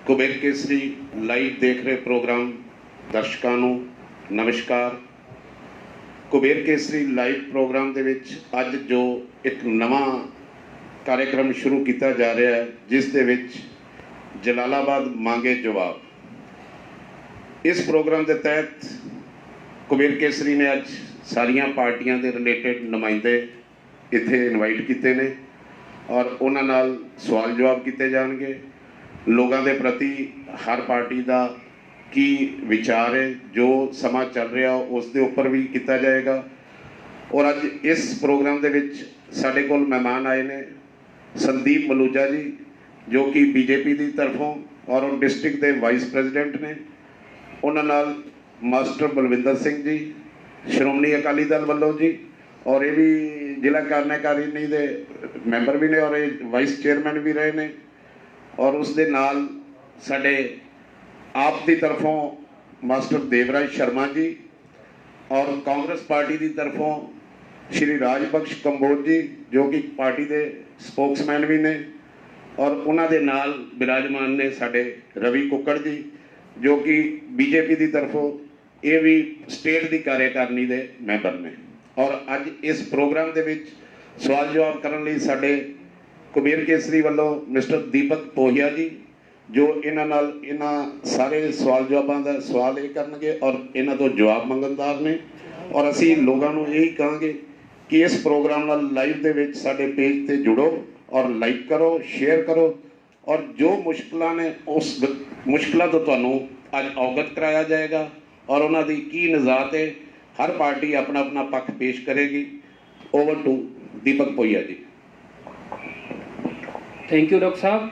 Kuber Kesari live देख रहे programme दर्शकों ਨੂੰ नमस्कार। कुबेर केसरी लाइव प्रोग्राम ਦੇ ਵਿੱਚ ਅੱਜ जो एक नवा कार्यक्रम शुरू किया जा रहा है जिस ਦੇ ਵਿੱਚ जलालाबाद मांगे जवाब। इस प्रोग्राम के तहत कुबेर केसरी ने अज सारिया पार्टियां के रिलेटेड नुमाइंदे इत्थे इनवाइट किए ने और उन्हां नाल सवाल जवाब किए जाएंगे। लोगों के प्रति हर पार्टी का की विचार है जो समा चल रहा उस दे उपर भी किया जाएगा। और अज इस प्रोग्राम के विच साडे कोल मेहमान आए ने संदीप मलूजा जी जो कि बीजेपी की तरफों और डिस्ट्रिक्ट के वाइस प्रेजिडेंट ने, उन्हां नाल मास्टर बलविंदर सिंह जी श्रोमणी अकाली दल वालों जी और ये भी जिला कार्यकारिणी के मैंबर भी ने और ये वाइस चेयरमैन भी रहे ने। और उस दे नाल साडे आप की तरफों मास्टर देवराज शर्मा जी और कांग्रेस पार्टी की तरफों श्री राजबख्श कंबोज जी जो कि पार्टी के स्पोक्समैन भी ने और उन्होंने नाल विराजमान ने साडे रवि कुक्कड़ जी जो कि बीजेपी की तरफों ये भी स्टेट की कार्यकारिणी के मैंबर ने। और अज इस प्रोग्राम के विच सवाल जवाब करने लई साडे कुबेर केसरी वालों मिस्टर दीपक पोहिया जी जो इन्हां सारे सवाल जवाबों का सवाल ये करनगे और इन्हां तो जवाब मंगनदार ने। और असी लोगों को यही कहांगे कि इस प्रोग्राम नाल लाइव दे विच साडे पेज ते जुड़ो और लाइक करो, शेयर करो और जो मुश्किलां ने उस मुश्किलों तो तुहानूं अज अवगत कराया जाएगा और उन्हां दी की निजात है। हर पार्टी अपना अपना पक्ष पेश करेगी। Over to Deepak Pohiya ji. Thank you doctor साहब।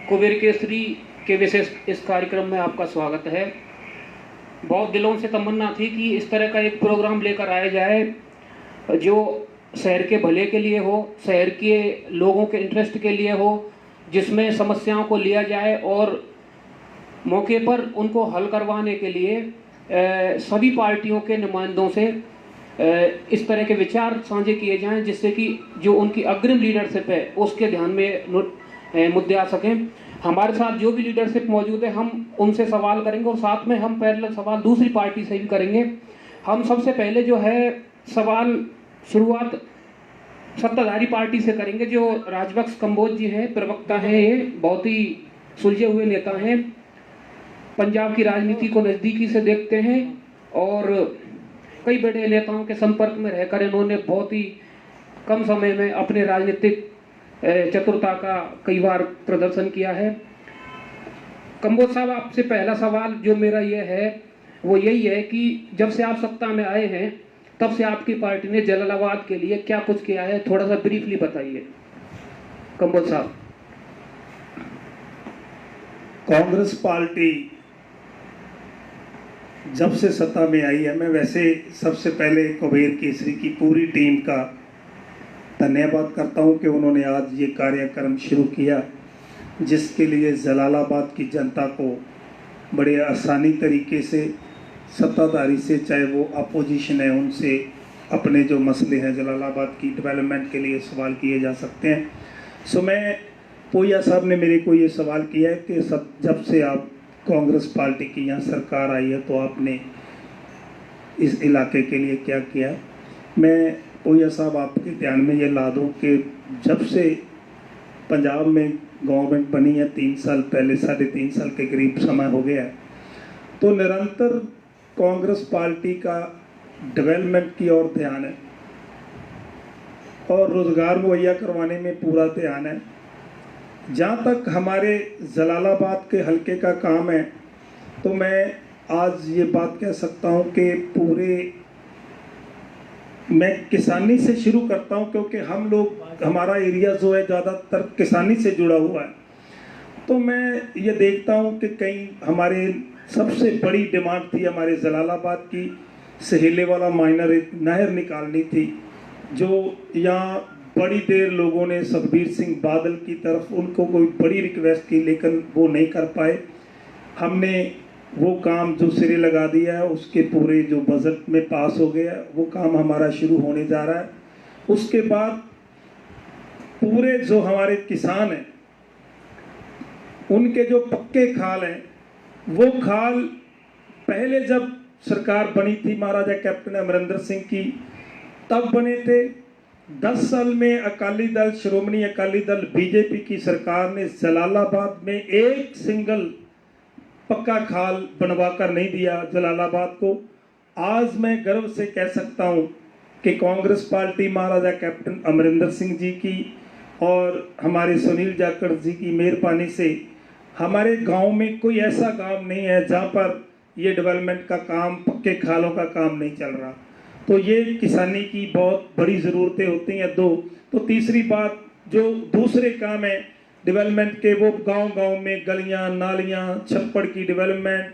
कुबेर केसरी के विशेष इस कार्यक्रम में आपका स्वागत है। बहुत दिलों से तमन्ना थी कि इस तरह का एक प्रोग्राम लेकर आया जाए जो शहर के भले के लिए हो, शहर के लोगों के इंटरेस्ट के लिए हो, जिसमें समस्याओं को लिया जाए और मौके पर उनको हल करवाने के लिए सभी पार्टियों के नुमाइंदों से इस तरह के विचार साझे किए जाएं जिससे कि जो उनकी अग्रिम लीडरशिप है उसके ध्यान में मुद्दे आ सकें। हमारे साथ जो भी लीडरशिप मौजूद है हम उनसे सवाल करेंगे और साथ में हम पैरेलल सवाल दूसरी पार्टी से भी करेंगे। हम सबसे पहले जो है सवाल शुरुआत सत्ताधारी पार्टी से करेंगे। जो राजबख्श कंबोज जी हैं, प्रवक्ता हैं, ये बहुत ही सुलझे हुए नेता हैं, पंजाब की राजनीति को नज़दीकी से देखते हैं और कई बड़े नेताओं के संपर्क में रहकर इन्होंने बहुत ही कम समय में अपने राजनीतिक चतुरता का कई बार प्रदर्शन किया है। कंबोज साहब, आपसे पहला सवाल जो मेरा ये है वो यही है कि जब से आप सत्ता में आए हैं तब से आपकी पार्टी ने जलालाबाद के लिए क्या कुछ किया है, थोड़ा सा ब्रीफली बताइए कंबोज साहब। कांग्रेस पार्टी जब से सत्ता में आई है, मैं वैसे सबसे पहले कुबेर केसरी की पूरी टीम का धन्यवाद करता हूं कि उन्होंने आज ये कार्यक्रम शुरू किया जिसके लिए जलालाबाद की जनता को बड़े आसानी तरीके से सत्ताधारी से, चाहे वो अपोजिशन है, उनसे अपने जो मसले हैं जलालाबाद की डेवलपमेंट के लिए सवाल किए जा सकते हैं। सो मैं पोहिया साहब ने मेरे को ये सवाल किया है कि जब से आप कांग्रेस पार्टी की यहाँ सरकार आई है तो आपने इस इलाके के लिए क्या किया। मैं पोहिया साहब आपके ध्यान में ये ला दूँ कि जब से पंजाब में गवर्नमेंट बनी है 3 साल पहले, 3.5 साल के करीब समय हो गया है, तो निरंतर कांग्रेस पार्टी का डेवलपमेंट की ओर ध्यान है और रोज़गार मुहैया करवाने में पूरा ध्यान है। जहाँ तक हमारे जलालाबाद के हलके का काम है तो मैं आज ये बात कह सकता हूँ कि मैं किसानी से शुरू करता हूँ क्योंकि हम लोग, हमारा एरिया जो है ज़्यादातर किसानी से जुड़ा हुआ है। तो मैं ये देखता हूँ कि कई हमारे सबसे बड़ी डिमांड थी हमारे जलालाबाद की, सहेले वाला माइनर एक नहर निकालनी थी जो यहाँ बड़ी देर लोगों ने सुखबीर सिंह बादल की तरफ उनको कोई बड़ी रिक्वेस्ट की लेकिन वो नहीं कर पाए। हमने वो काम जो सिरे लगा दिया है, उसके पूरे जो बजट में पास हो गया, वो काम हमारा शुरू होने जा रहा है। उसके बाद पूरे जो हमारे किसान हैं उनके जो पक्के खाल हैं, वो खाल पहले जब सरकार बनी थी महाराजा कैप्टन अमरिंदर सिंह की तब बने थे। 10 साल में अकाली दल, श्रोमणी अकाली दल, बीजेपी की सरकार ने जलालाबाद में एक सिंगल पक्का खाल बनवाकर नहीं दिया जलालाबाद को। आज मैं गर्व से कह सकता हूँ कि कांग्रेस पार्टी महाराजा कैप्टन अमरिंदर सिंह जी की और हमारे सुनील जाखड़ जी की मेहरबानी से हमारे गांव में कोई ऐसा गांव नहीं है जहां पर ये डेवलपमेंट का काम, पक्के खालों का काम नहीं चल रहा। तो ये किसानी की बहुत बड़ी ज़रूरतें होती हैं। दो तो तीसरी बात, जो दूसरे काम है डेवलपमेंट के, वो गांव-गांव में गलियां, नालियां, छप्पड़ की डेवलपमेंट,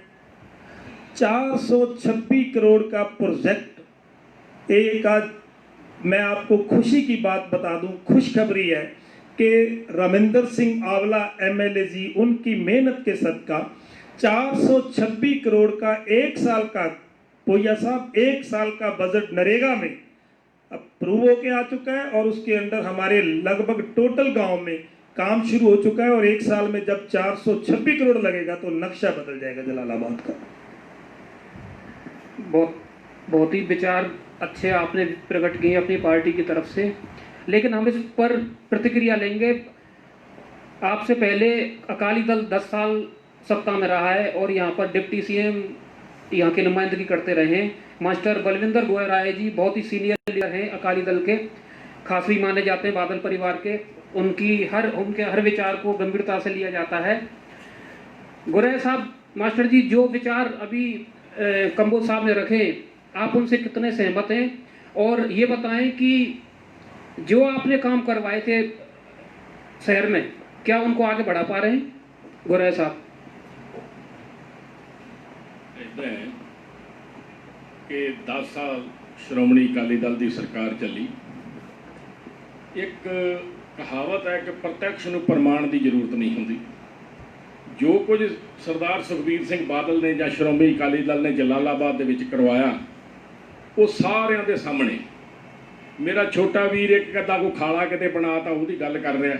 426 करोड़ का प्रोजेक्ट। एक आज मैं आपको खुशी की बात बता दूं, खुशखबरी है कि रविंदर सिंह आंवला एमएलए जी, उनकी मेहनत के सदका 426 करोड़ का एक साल का, पोया साहब, एक साल का बजट नरेगा में अप्रूव होके आ चुका है और उसके अंदर हमारे लगभग टोटल गांव में काम शुरू हो चुका है। और एक साल में जब 426 करोड़ लगेगा तो नक्शा बदल जाएगा जलालाबाद का। बहुत ही विचार अच्छे आपने प्रकट किए अपनी पार्टी की तरफ से, लेकिन हम इस पर प्रतिक्रिया लेंगे। आपसे पहले अकाली दल 10 साल सत्ता में रहा है और यहाँ पर डिप्टी सीएम यहाँ की नुमाइंदगी करते रहे हैं। मास्टर बलविंदर गोयल राय जी बहुत ही सीनियर लीडर हैं अकाली दल के, खास भी माने जाते हैं बादल परिवार के। उनके हर विचार को गंभीरता से लिया जाता है। गोयल साहब, मास्टर जी, जो विचार अभी कंबोज साहब ने रखे, आप उनसे कितने सहमत हैं? और ये बताएं कि जो आपने काम करवाए थे शहर में, क्या उनको आगे बढ़ा पा रहे हैं गोयल साहब? इदा है कि 10 साल श्रोमणी अकाली दल की सरकार चली। एक कहावत है कि प्रत्यक्ष ਨੂੰ प्रमाण की जरूरत नहीं होती। जो कुछ सरदार सुखबीर सिंह बादल ने ਜਾਂ श्रोमणी अकाली दल ने जलालाबाद ਦੇ ਵਿੱਚ ਕਰਵਾਇਆ, ਉਹ ਸਾਰਿਆਂ ਦੇ ਸਾਹਮਣੇ। मेरा छोटा वीर एक कदा को खाला किते बनाता ਉਹਦੀ ਗੱਲ कर रहा,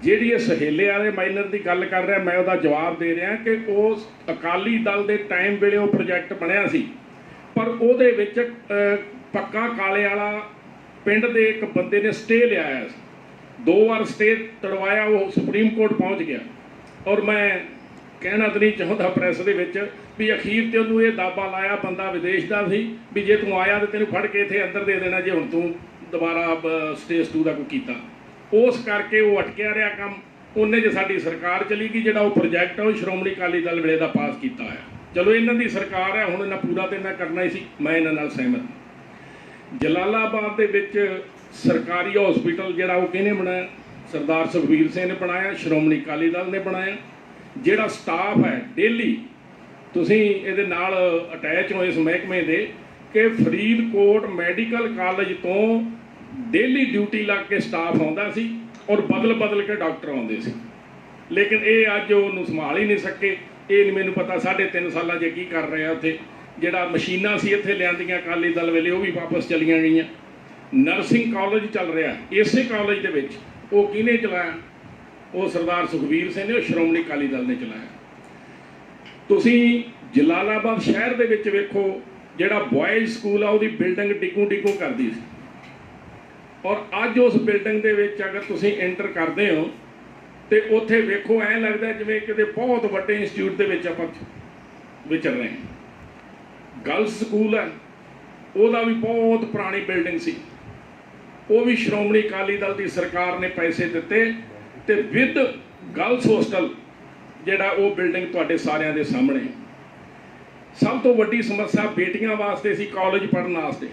ਜਿਹੜੀ ਇਹ ਸਹੇਲੇ ਵਾਲੇ ਮਾਈਨਰ ਦੀ ਗੱਲ ਕਰ ਰਿਹਾ, मैं ਉਹਦਾ जवाब दे रहा कि उस अकाली दल के टाइम ਵੇਲੇ ਉਹ प्रोजेक्ट ਬਣਿਆ ਸੀ, पर ਉਹਦੇ ਵਿੱਚ पक्का काले वाला पिंड ਦੇ एक बंदे ने स्टे लिया, 2 बार स्टे तड़वाया, वो सुप्रीम कोर्ट पहुँच गया। और मैं कहना तो नहीं चाहता प्रैस ਦੇ ਵਿੱਚ भी अखीर ਤੇ ਉਹਨੂੰ ਇਹ ਦਾਬਾ ਲਾਇਆ, ਬੰਦਾ ਵਿਦੇਸ਼ ਦਾ ਸੀ, ਵੀ ਜੇ ਤੂੰ ਆਇਆ ਤਾਂ ਤੈਨੂੰ ਫੜ ਕੇ ਇੱਥੇ ਅੰਦਰ ਦੇ ਦੇਣਾ ਜੇ ਹੁਣ ਤੂੰ ਦੁਬਾਰਾ ਸਟੇਜ 2 ਦਾ ਕੋਈ ਕੀਤਾ। ਉਸ ਕਰਕੇ ਉਹ ਅਟਕਿਆ ਰਿਹਾ ਕੰਮ। ਉਹਨੇ ਜੇ ਸਾਡੀ ਸਰਕਾਰ ਚਲੀ ਗਈ, ਜਿਹੜਾ ਉਹ ਪ੍ਰੋਜੈਕਟ ਆ ਉਹ ਸ਼੍ਰੋਮਣੀ ਅਕਾਲੀ ਦਲ ਵੇਲੇ ਦਾ ਪਾਸ ਕੀਤਾ ਹੈ। ਚਲੋ ਇਹਨਾਂ ਦੀ ਸਰਕਾਰ ਹੈ, ਹੁਣ ਇਹਨਾਂ ਪੂਰਾ ਤੇ ਇਹਨਾਂ ਕਰਨਾ ਹੀ ਸੀ, ਮੈਂ ਇਹਨਾਂ ਨਾਲ ਸਹਿਮਤ। ਜਲਾਲਾਬਾਦ ਦੇ ਵਿੱਚ ਸਰਕਾਰੀ ਹਸਪੀਟਲ ਜਿਹੜਾ ਉਹ ਕਿਹਨੇ ਬਣਾਇਆ? ਸਰਦਾਰ ਸੁਖਬੀਰ ਸਿੰਘ ਨੇ ਬਣਾਇਆ, ਸ਼੍ਰੋਮਣੀ ਅਕਾਲੀ ਦਲ ਨੇ ਬਣਾਇਆ। ਜਿਹੜਾ ਸਟਾਫ ਹੈ ਡੇਲੀ, ਤੁਸੀਂ ਇਹਦੇ ਨਾਲ ਅਟੈਚ ਹੋ ਇਸ ਮਹਿਕਮੇ ਦੇ, ਕਿ ਫਰੀਦਕੋਟ ਮੈਡੀਕਲ ਕਾਲਜ ਤੋਂ ਡੇਲੀ ਡਿਊਟੀ ਲੱਗ ਕੇ ਸਟਾਫ ਆਉਂਦਾ ਸੀ ਔਰ ਬਦਲ ਕੇ ਡਾਕਟਰ ਆਉਂਦੇ ਸੀ। ਲੇਕਿਨ ਇਹ ਅੱਜ ਉਹਨੂੰ ਸੰਭਾਲ ਹੀ ਨਹੀਂ ਸਕੇ। ਇਹ ਨਹੀਂ ਮੈਨੂੰ ਪਤਾ 3.5 ਸਾਲਾਂ 'ਚ ਕੀ ਕਰ ਰਹੇ ਆ ਉੱਥੇ। ਜਿਹੜਾ ਮਸ਼ੀਨਾਂ ਸੀ ਇੱਥੇ ਲਿਆਂਦੀਆਂ ਅਕਾਲੀ ਦਲ ਵੇਲੇ, ਉਹ ਵੀ ਵਾਪਸ ਚਲੀਆਂ ਗਈਆਂ। ਨਰਸਿੰਗ ਕਾਲਜ ਚੱਲ ਰਿਹਾ, ਇਸੇ ਕਾਲਜ ਦੇ ਵਿੱਚ ਉਹ ਕਿਹਨੇ ਚਲਾਇਆ? ਉਹ ਸਰਦਾਰ ਸੁਖਬੀਰ ਸਿੰਘ ਨੇ, ਉਹ ਸ਼੍ਰੋਮਣੀ ਅਕਾਲੀ ਦਲ ਨੇ ਚਲਾਇਆ। ਤੁਸੀਂ ਜਲਾਲਾਬਾਦ ਸ਼ਹਿਰ ਦੇ ਵਿੱਚ ਵੇਖੋ, ਜਿਹੜਾ ਬॉयਜ਼ ਸਕੂਲ ਆ ਉਹਦੀ ਬਿਲਡਿੰਗ ਡਿੱਗੂ ਕਰਦੀ ਸੀ, ਔਰ ਅੱਜ ਉਸ ਬਿਲਡਿੰਗ ਦੇ ਵਿੱਚ ਅਗਰ ਤੁਸੀਂ ਐਂਟਰ ਕਰਦੇ ਹੋ ਤੇ ਉੱਥੇ ਵੇਖੋ ਐਂ ਲੱਗਦਾ ਜਿਵੇਂ ਕਿਤੇ ਬਹੁਤ ਵੱਡੇ ਇੰਸਟੀਚਿਊਟ ਦੇ ਵਿੱਚ ਆਪਾਂ ਵਿਚਰ ਰਹੇ ਹਾਂ। ਗਰਲਸ ਸਕੂਲ ਹੈ, ਉਹਦਾ ਵੀ ਬਹੁਤ ਪੁਰਾਣੀ ਬਿਲਡਿੰਗ ਸੀ, ਉਹ ਵੀ ਸ਼੍ਰੋਮਣੀ ਅਕਾਲੀ ਦਲ ਦੀ ਸਰਕਾਰ ਨੇ ਪੈਸੇ ਦਿੱਤੇ ਤੇ ਵਿਦ ਗਰਲਸ ਹੋਸਟਲ ਜਿਹੜਾ ਉਹ ਬਿਲਡਿੰਗ ਤੁਹਾਡੇ ਸਾਰਿਆਂ ਦੇ ਸਾਹਮਣੇ। ਸਭ ਤੋਂ ਵੱਡੀ ਸਮੱਸਿਆ ਬੇਟੀਆਂ ਵਾਸਤੇ ਸੀ, ਕਾਲਜ ਪੜ੍ਹਨ ਵਾਸਤੇ,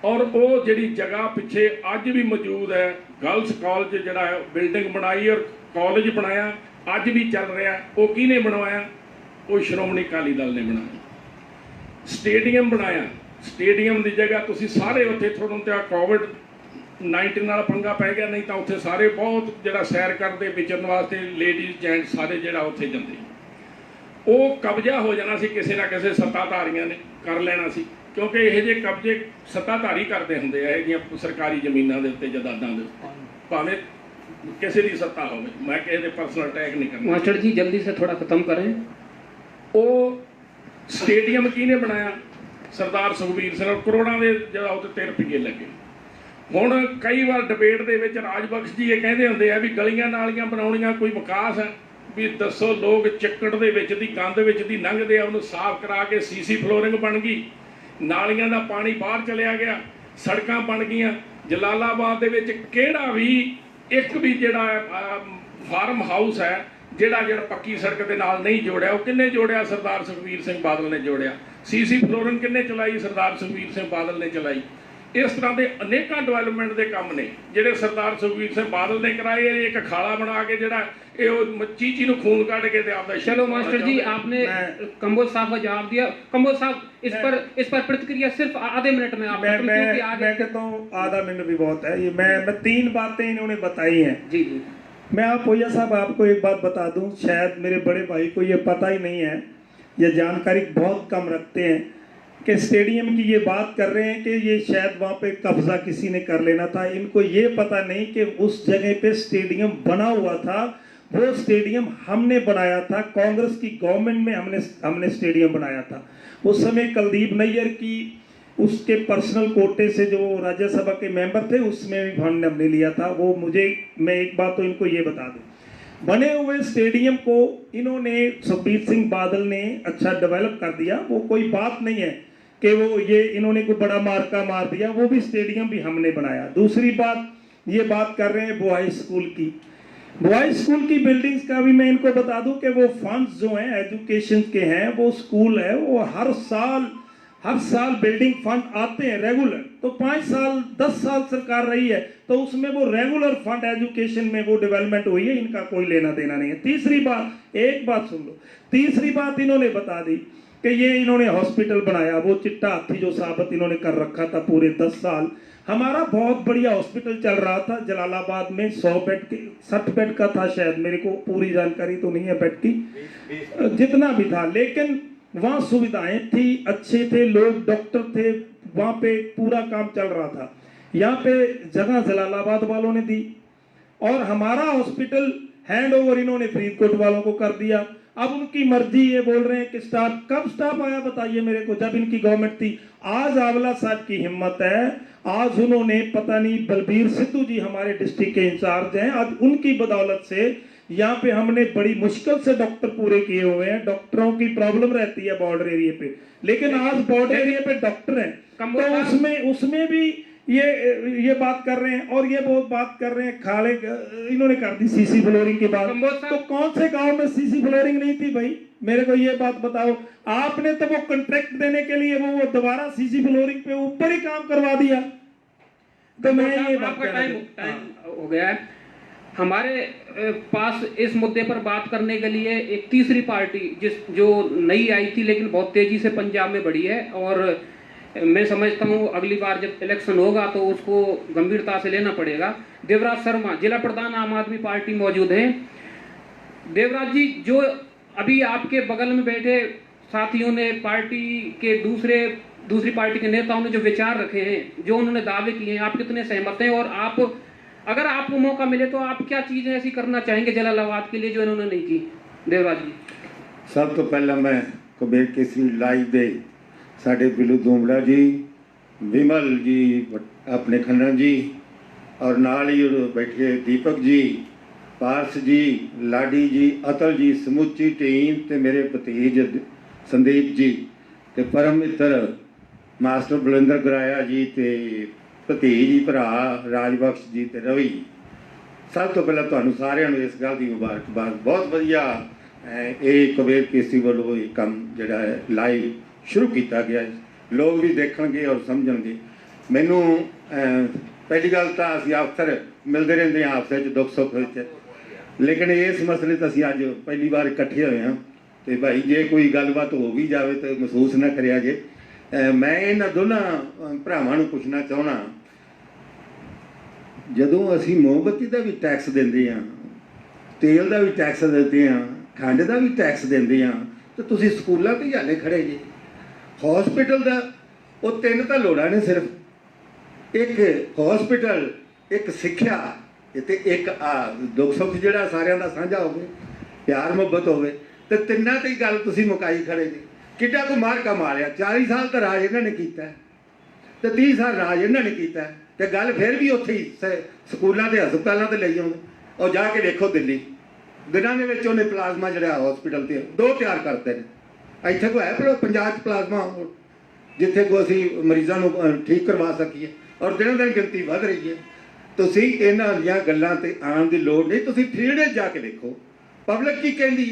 ਔਰ ਉਹ ਜਿਹੜੀ ਜਗ੍ਹਾ ਪਿੱਛੇ ਅੱਜ ਵੀ ਮੌਜੂਦ ਹੈ, ਗਰਲਸ ਕਾਲਜ ਜਿਹੜਾ ਹੈ, ਬਿਲਡਿੰਗ ਬਣਾਈ ਔਰ ਕਾਲਜ ਬਣਾਇਆ, ਅੱਜ ਵੀ ਚੱਲ ਰਿਹਾ। ਉਹ ਕਿਹਨੇ ਬਣਵਾਇਆ? ਉਹ ਸ਼੍ਰੋਮਣੀ ਅਕਾਲੀ ਦਲ ਨੇ ਬਣਾਇਆ। ਸਟੇਡੀਅਮ ਬਣਾਇਆ, ਸਟੇਡੀਅਮ ਦੀ ਜਗ੍ਹਾ ਤੁਸੀਂ ਸਾਰੇ ਉੱਥੇ, ਤੁਹਾਨੂੰ ਤਾਂ ਕੋਵਿਡ-19 ਨਾਲ ਪੰਗਾ ਪੈ ਗਿਆ, ਨਹੀਂ ਤਾਂ ਉੱਥੇ ਸਾਰੇ ਬਹੁਤ ਜਿਹੜਾ ਸੈਰ ਕਰਦੇ ਵਿਚਰਨ ਵਾਸਤੇ ਲੇਡੀਜ਼ ਜੈਂਟਸ ਸਾਰੇ ਜਿਹੜਾ ਉੱਥੇ ਜਾਂਦੇ। ਉਹ ਕਬਜ਼ਾ ਹੋ ਜਾਣਾ ਸੀ, ਕਿਸੇ ਨਾ ਕਿਸੇ ਸੱਤਾਧਾਰੀਆਂ ਨੇ ਕਰ ਲੈਣਾ ਸੀ। ਕਿਉਂਕਿ ਇਹ ਜਿਹੇ ਕਬਜ਼ੇ ਸੱਤਾਧਾਰੀ ਕਰਦੇ ਹੁੰਦੇ ਆ ਇਹ ਜਿਹੀਆਂ ਸਰਕਾਰੀ ਜ਼ਮੀਨਾਂ ਦੇ ਉੱਤੇ ਜਾਇਦਾਦਾਂ ਦੇ ਉੱਤੇ, ਭਾਵੇਂ ਕਿਸੇ ਦੀ ਸੱਤਾ ਹੋਵੇ। ਮੈਂ ਕਿਸੇ ਦੇ ਪਰਸਨਲ ਅਟੈਕ ਨਹੀਂ ਕਰਨਾ। मास्टर जी जल्दी से थोड़ा ख़त्म करें। ਉਹ ਸਟੇਡੀਅਮ ਕਿਹਨੇ ਬਣਾਇਆ? ਸਰਦਾਰ ਸੁਖਬੀਰ ਸਿੰਘ। ਕਰੋੜਾਂ ਦੇ ਜਿਹੜਾ ਉਹਦੇ 3 ਰੁਪਏ ਲੱਗੇ। ਹੁਣ ਕਈ ਵਾਰ ਡਿਬੇਟ ਦੇ ਵਿੱਚ ਰਾਜਬਖਸ਼ ਜੀ ਇਹ ਕਹਿੰਦੇ ਹੁੰਦੇ ਆ ਵੀ ਗਲੀਆਂ ਨਾਲੀਆਂ ਬਣਾਉਣੀਆਂ ਕੋਈ ਵਿਕਾਸ ਹੈ? ਵੀ ਦੱਸੋ, ਲੋਕ ਚਿੱਕੜ ਦੇ ਵਿੱਚ ਦੀ ਗੰਦ ਵਿੱਚ ਦੀ ਲੰਘਦੇ ਆ, ਉਹਨੂੰ ਸਾਫ਼ ਕਰਾ ਕੇ ਸੀਸੀ ਫਲੋਰਿੰਗ ਬਣ ਗਈ, ਨਾਲੀਆਂ ਦਾ ਪਾਣੀ ਬਾਹਰ ਚਲਿਆ ਗਿਆ, ਸੜਕਾਂ ਬਣ ਗਈਆਂ। ਜਲਾਲਾਬਾਦ ਦੇ ਵਿੱਚ ਕਿਹੜਾ ਵੀ ਇੱਕ ਵੀ ਜਿਹੜਾ ਫਾਰਮ ਹਾਊਸ ਹੈ ਜਿਹੜਾ ਪੱਕੀ ਸੜਕ ਦੇ ਨਾਲ ਨਹੀਂ ਜੋੜਿਆ? ਉਹ ਕਿੰਨੇ ਜੋੜਿਆ? ਸਰਦਾਰ ਸੁਖਬੀਰ ਸਿੰਘ ਬਾਦਲ ਨੇ ਜੋੜਿਆ। ਸੀਸੀ ਫਲੋਰਿੰਗ ਕਿੰਨੇ ਚਲਾਈ? ਸਰਦਾਰ ਸੁਖਬੀਰ ਸਿੰਘ ਬਾਦਲ ਨੇ ਚਲਾਈ। ਇਸ ਤਰ੍ਹਾਂ ਦੇ ਅਨੇਕਾਂ ਡਿਵੈਲਪਮੈਂਟ ਦੇ ਕੰਮ ਨੇ ਜਿਹੜੇ ਸਰਦਾਰ ਸੁਖਬੀਰ ਸਿੰਘ ਬਾਦਲ ਨੇ कराए। एक खाला बना के ਜਿਹੜਾ ਇਹ ਚੀਚੀ ਨੂੰ खून ਕੱਢ ਕੇ ਤੇ ਆਪਦਾ। चलो मास्टर जी, आपने कंबोज साहब का जवाब दिया। कंबोज साहब इस पर प्रतिक्रिया सिर्फ आधे मिनट में आप। मैं कहता हूँ आधा मिनट भी बहुत है। ये मैं 3 बातें इन्होंने बताई हैं। जी जी। मैं आप भैया साहब आपको एक बात बता दूं, शायद मेरे बड़े भाई को ये पता ही नहीं है, ये जानकारी बहुत कम रखते हैं कि स्टेडियम की ये बात कर रहे हैं कि ये शायद वहाँ पे कब्जा किसी ने कर लेना था। इनको ये पता नहीं कि उस जगह पे स्टेडियम बना हुआ था। वो स्टेडियम हमने बनाया था, कांग्रेस की गवर्नमेंट में हमने स्टेडियम बनाया था। उस समय कुलदीप नैयर की उसके पर्सनल कोटे से जो राज्यसभा के मेंबर थे उसमें भी फंड हमने लिया था। वो मैं एक बात तो इनको ये बता दूं, बने हुए स्टेडियम को इन्होंने सुखबीर सिंह बादल ने अच्छा डेवलप कर दिया। वो कोई बात नहीं है कि वो ये इन्होंने कोई बड़ा मार्का मार दिया, वो भी स्टेडियम भी हमने बनाया। दूसरी बात, ये बात कर रहे हैं बॉयज स्कूल की। बॉयज स्कूल की बिल्डिंग्स का भी मैं इनको बता दूं कि वो फंड्स जो हैं एजुकेशन के हैं, वो स्कूल है, वो हर साल बिल्डिंग फंड आते हैं रेगुलर। तो 5 साल 10 साल सरकार रही है तो उसमें वो रेगुलर फंड एजुकेशन में वो डेवलपमेंट हुई है, इनका कोई लेना देना नहीं है। तीसरी बात, एक बात सुन लो, तीसरी बात इन्होंने बता दी कि ये इन्होंने हॉस्पिटल बनाया, वो चिट्टा हाथी जो साबित इन्होंने कर रखा था पूरे 10 साल। हमारा बहुत बढ़िया हॉस्पिटल चल रहा था जलालाबाद में, 100 बेड के 60 बेड का था शायद, मेरे को पूरी जानकारी तो नहीं है बेड की, जितना भी था, लेकिन वहाँ सुविधाएं थी, अच्छे थे लोग, डॉक्टर थे, वहाँ पे पूरा काम चल रहा था। यहाँ पे जगह जलालाबाद वालों ने दी और हमारा हॉस्पिटल हैंड ओवर इन्होंने फरीदकोट वालों को कर दिया। अब उनकी मर्जी, ये बोल रहे हैं कि कब स्टाफ आया बताइए मेरे को, जब इनकी गवर्नमेंट थी। आज आंवला साहब की हिम्मत है, आज उन्होंने पता नहीं बलबीर सिद्धू जी हमारे डिस्ट्रिक्ट के इंचार्ज हैं, आज उनकी बदौलत से यहाँ पे हमने बड़ी मुश्किल से डॉक्टर पूरे किए हुए हैं। डॉक्टरों की प्रॉब्लम रहती है बॉर्डर एरिया पे, लेकिन आज बॉर्डर एरिया पे डॉक्टर हैं, तो उसमें भी ये बात कर रहे हैं। और ये बहुत बात कर रहे हैं खाले, इन्होंने कर दी सीसी फ्लोरिंग की बात। तो कौन से गांव में सीसी फ्लोरिंग नहीं थी भाई, मेरे को ये बात बताओ। आपने तो वो कॉन्ट्रैक्ट देने के लिए वो दोबारा सीसी फ्लोरिंग पे ऊपर ही काम करवा दिया। तो मैं ये बात कर रहा हूं, टाइम हो गया है हमारे पास इस मुद्दे पर बात करने के लिए। एक तीसरी पार्टी जो नई आई थी लेकिन बहुत तेजी से पंजाब में बढ़ी है, और मैं समझता हूँ अगली बार जब इलेक्शन होगा तो उसको गंभीरता से लेना पड़ेगा। देवराज शर्मा, जिला प्रधान आम आदमी पार्टी, मौजूद हैं। देवराज जी, जो अभी आपके बगल में बैठे साथियों ने पार्टी के दूसरी पार्टी के नेताओं ने जो विचार रखे हैं, जो उन्होंने दावे किए हैं, आप कितने सहमत हैं? और आप, अगर आपको मौका मिले तो आप क्या चीजें ऐसी करना चाहेंगे जलालाबाद के लिए जो इन्होंने नहीं की? देवराज जी। सब तो पहला मैं कुबेर केसरी लाइव दे साढ़े बिलू दोमड़ा जी, विमल जी, अपने खन्ना जी, और नाल ही बैठे दीपक जी, पारस जी, लाडी जी, अतल जी, समुची टीम ते मेरे भतीज संदीप जी ते परम मित्र मास्टर बलिंदर गराया जी ते भतीज जी भरा राजबख्श जी ते रवि। सब तो पहला तुहानू सारिਆਂ ਨੂੰ इस गल की मुबारकबाद। बहुत वधिया ये कुबेर केसरी वालों ये काम जिहड़ा है लाइव शुरू किया गया है, लोग भी देखणगे और समझणगे। मैनू पहली गल तो असीं अक्सर मिलते रहते हैं आपस में दुख सुख विच, लेकिन इस मसले तो असीं अज पहली बार इकट्ठे होए हैं। तो भाई जे कोई गलबात हो भी जाए तो महसूस ना करिया जे। मैं इन्हां दोनों भरावां नूं पुछना चाहुंदा, जदों असीं मोमबत्ती का भी टैक्स देंदे हां, तेल का भी टैक्स देते हैं, खंड का भी टैक्स देंदे हां, तो तुसीं स्कूलों ते हाले खड़े जे, हॉस्पिटल का वो तीन तो लोड़ा ने सिर्फ, एक हॉस्पिटल, एक सिक्ख्या ते एक दुख सुख जिहड़ा सारिਆਂ ਦਾ ਸਾਂਝਾ होवे, प्यार मुहब्बत होवे, ते तिन्नां ते ही गल तुसीं मुकाई खड़े जी। किड्डा को मार का मारिया, 40 साल तो राज इन्हां ने कीता ते 30 साल राज इन्हां ने कीता ते गल फिर भी उत्थे ही स्कूलों के हस्पतालों ते लई आउंदे। और जाके देखो दिल्ली दिनां दे विच उहने प्लाज्मा जिहड़ा हॉस्पिटल ते 2 तैयार करते हैं। इत्थे कोई है पंजाब प्लाज्मा जिथे को असी मरीजों को ठीक करवा सकीए, और दिनों दिन गिनती बढ़ रही है। तुसीं इन्हां दियां गल्लां ते आउण दी लोड़ नहीं, तुसीं फील्ड जाके देखो पब्लिक की कहती,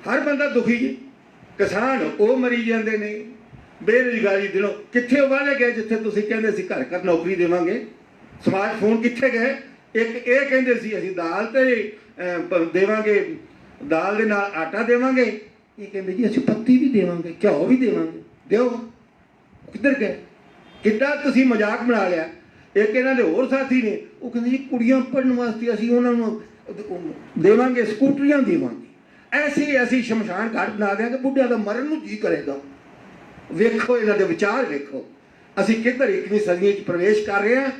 हर बंदा दुखी है। किसान वो मरी जाते ने, बेरोजगारी दिनों कित्थे वाले गए जिथे तुसीं कहंदे सी घर घर नौकरी देवांगे, स्मार्ट फोन कित्थे गए। एक ये कहंदे सी असीं दाल ते देवांगे, दाल दे नाल आटा देवांगे, ये कहंदे जी असीं पत्ती भी देवांगे, घ्यो भी देवांगे, दिओ किधर गए। किड्डा तुसीं मजाक बना लिया। एक इन्हां दे होर साथी ने, वो कहंदे जी कुड़ियां पढ़न वास्ते असीं उन्हां नूं देवांगे, स्कूटरियां देवांगे, ऐसे ऐसी शमशान घाट बना देंगे, बुढ़िया का मरन नूं जी करेगा। वेखो इन्हां दे विचार वेखो, असीं किधर 21वीं सदी च प्रवेश कर रहे हैं।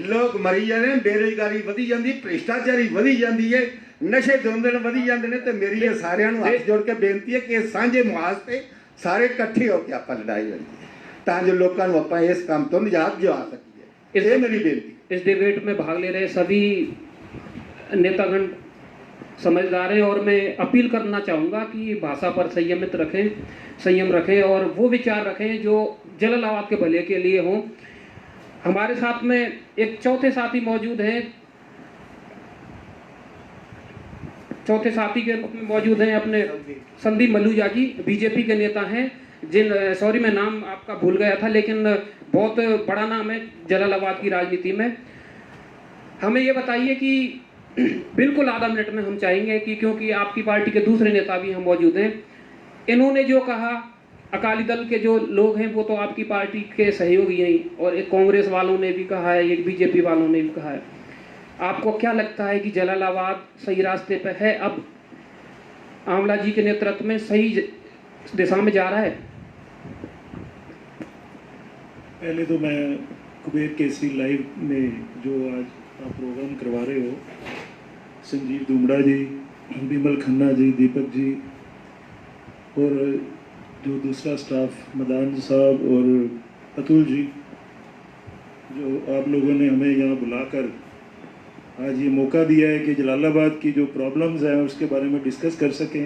लोग मरी जा रहे हैं, बेरोजगारी वधी जाती, भ्रिष्टाचारी वधी जाती है, नशे दिन दिन वधी जाते हैं। तो मेरी ये सारिਆਂ ਨੂੰ हथ जोड़ के बेनती है कि सांझे मुआज से सारे इकट्ठे होकर आप लड़ाई लड़ीए, ताकि लोगों को आप इस काम तो निजात दिवा सकीए। ये मेरी बेनती। इस डिबेट में भाग ले रहे सभी नेतागण समझदार हैं, और मैं अपील करना चाहूँगा कि भाषा पर संयम रखें और वो विचार रखें जो जलालाबाद के भले के लिए हों। हमारे साथ में एक चौथे साथी मौजूद हैं, चौथे साथी के रूप में मौजूद हैं अपने संदीप मलूजा जी, बीजेपी के नेता हैं, सॉरी मैं नाम आपका भूल गया था, लेकिन बहुत बड़ा नाम है जलालाबाद की राजनीति में। हमें ये बताइए कि बिल्कुल आधा मिनट में हम चाहेंगे कि, क्योंकि आपकी पार्टी के दूसरे नेता भी हम मौजूद हैं, इन्होंने जो कहा, अकाली दल के जो लोग हैं वो तो आपकी पार्टी के सहयोगी हैं, और एक कांग्रेस वालों ने भी कहा है, एक बीजेपी वालों ने भी कहा है। आपको क्या लगता है कि जलालाबाद सही रास्ते पर है, अब आंवला जी के नेतृत्व में सही दिशा में जा रहा है? पहले तो मैं कुबेर केसरी लाइव में जो आज आप प्रोग्राम करवा रहे हो, संजीव दुमड़ा जी, विमल खन्ना जी, दीपक जी और जो दूसरा स्टाफ मदान साहब और अतुल जी, जो आप लोगों ने हमें यहाँ बुलाकर आज ये मौका दिया है कि जलालाबाद की जो प्रॉब्लम्स हैं उसके बारे में डिस्कस कर सकें,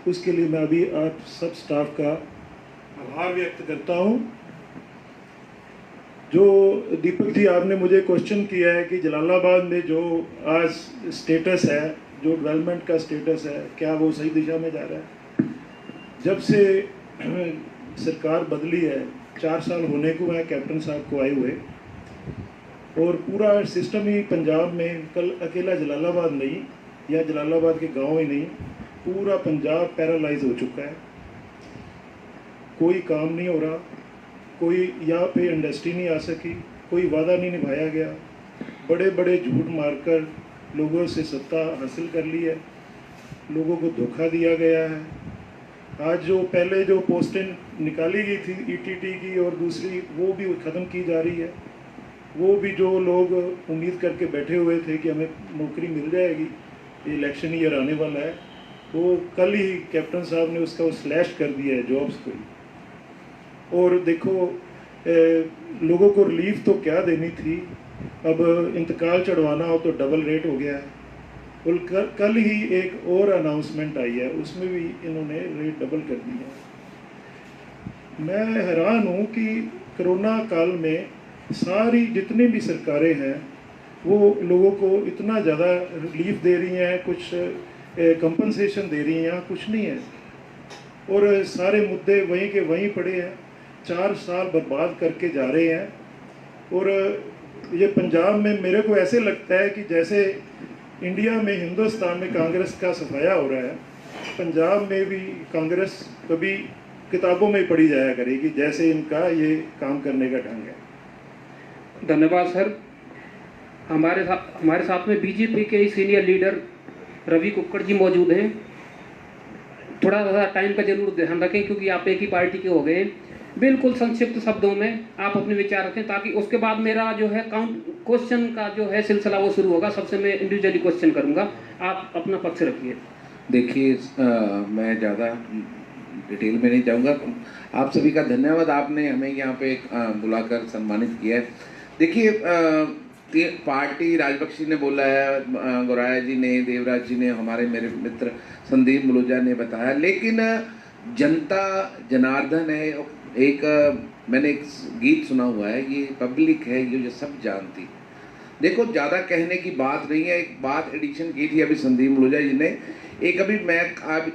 उसके लिए मैं अभी आप सब स्टाफ का आभार व्यक्त करता हूँ। जो दीपक जी आपने मुझे क्वेश्चन किया है कि जलालाबाद में जो आज स्टेटस है, जो डेवलपमेंट का स्टेटस है, क्या वो सही दिशा में जा रहा है? जब से सरकार बदली है, 4 साल होने को है कैप्टन साहब को आए हुए, और पूरा सिस्टम ही पंजाब में, कल अकेला जलालाबाद नहीं या जलालाबाद के गांव ही नहीं, पूरा पंजाब पैरालाइज हो चुका है। कोई काम नहीं हो रहा, कोई यहाँ पे इंडस्ट्री नहीं आ सकी, कोई वादा नहीं निभाया गया, बड़े बड़े झूठ मारकर लोगों से सत्ता हासिल कर ली है, लोगों को धोखा दिया गया है। आज जो पहले जो पोस्टें निकाली गई थी ईटीटी की और दूसरी, वो भी ख़त्म की जा रही है। वो भी जो लोग उम्मीद करके बैठे हुए थे कि हमें नौकरी मिल जाएगी, इलेक्शन ईयर आने वाला है, वो कल ही कैप्टन साहब ने उसका स्लैश कर दिया है जॉब्स को ही। और देखो लोगों को रिलीफ तो क्या देनी थी, अब इंतकाल चढ़वाना हो तो डबल रेट हो गया है। और कल ही एक और अनाउंसमेंट आई है, उसमें भी इन्होंने रेट डबल कर दिया है। मैं हैरान हूँ कि कोरोना काल में सारी जितनी भी सरकारें हैं वो लोगों को इतना ज़्यादा रिलीफ दे रही हैं, कुछ कंपनसेशन दे रही हैं, यहाँ कुछ नहीं है, और सारे मुद्दे वहीं के वहीं पड़े हैं। 4 साल बर्बाद करके जा रहे हैं। और ये पंजाब में मेरे को ऐसे लगता है कि जैसे इंडिया में, हिंदुस्तान में कांग्रेस का सफाया हो रहा है, पंजाब में भी कांग्रेस कभी किताबों में पढ़ी जाया करेगी, जैसे इनका ये काम करने का ढंग है। धन्यवाद सर। हमारे साथ में बीजेपी के सीनियर लीडर रवि कुक्कड़ जी मौजूद हैं। थोड़ा सा टाइम का जरूर ध्यान रखें क्योंकि आप एक ही पार्टी के हो गए। बिल्कुल संक्षिप्त शब्दों में आप अपने विचार रखें, ताकि उसके बाद मेरा जो है काउंट क्वेश्चन का जो है सिलसिला वो शुरू होगा। सबसे मैं इंडिविजुअली क्वेश्चन करूंगा, आप अपना पक्ष रखिए। देखिए, मैं ज़्यादा डिटेल में नहीं जाऊंगा। आप सभी का धन्यवाद, आपने हमें यहाँ पे बुलाकर सम्मानित किया है। देखिए, पार्टी राजबख्शी ने बोला है, गोराया जी ने, देवराज जी ने, हमारे मेरे मित्र संदीप मुलुजा ने बताया, लेकिन जनता जनार्दन है। एक मैंने एक गीत सुना हुआ है, ये पब्लिक है ये सब जानती। देखो, ज़्यादा कहने की बात नहीं है। एक बात एडिशन की थी अभी संदीप मुलुजा जी ने, एक अभी मैं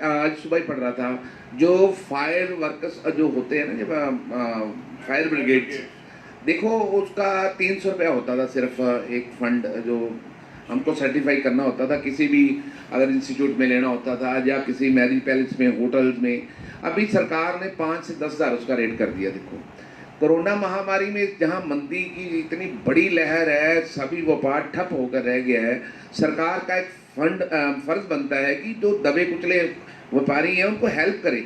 आज सुबह ही पढ़ रहा था, जो फायर वर्कर्स जो होते हैं ना, जब फायर ब्रिगेड, देखो उसका 300 रुपया होता था सिर्फ एक फंड जो हमको सर्टिफाई करना होता था, किसी भी अगर इंस्टीट्यूट में लेना होता था या किसी मैरिज पैलेस में, होटल्स में। अभी सरकार ने 5 से 10 हज़ार उसका रेट कर दिया। देखो, कोरोना महामारी में जहां मंदी की इतनी बड़ी लहर है, सभी व्यापार ठप होकर रह गया है, सरकार का एक फर्ज बनता है कि जो दबे कुचले व्यापारी हैं उनको हेल्प करे।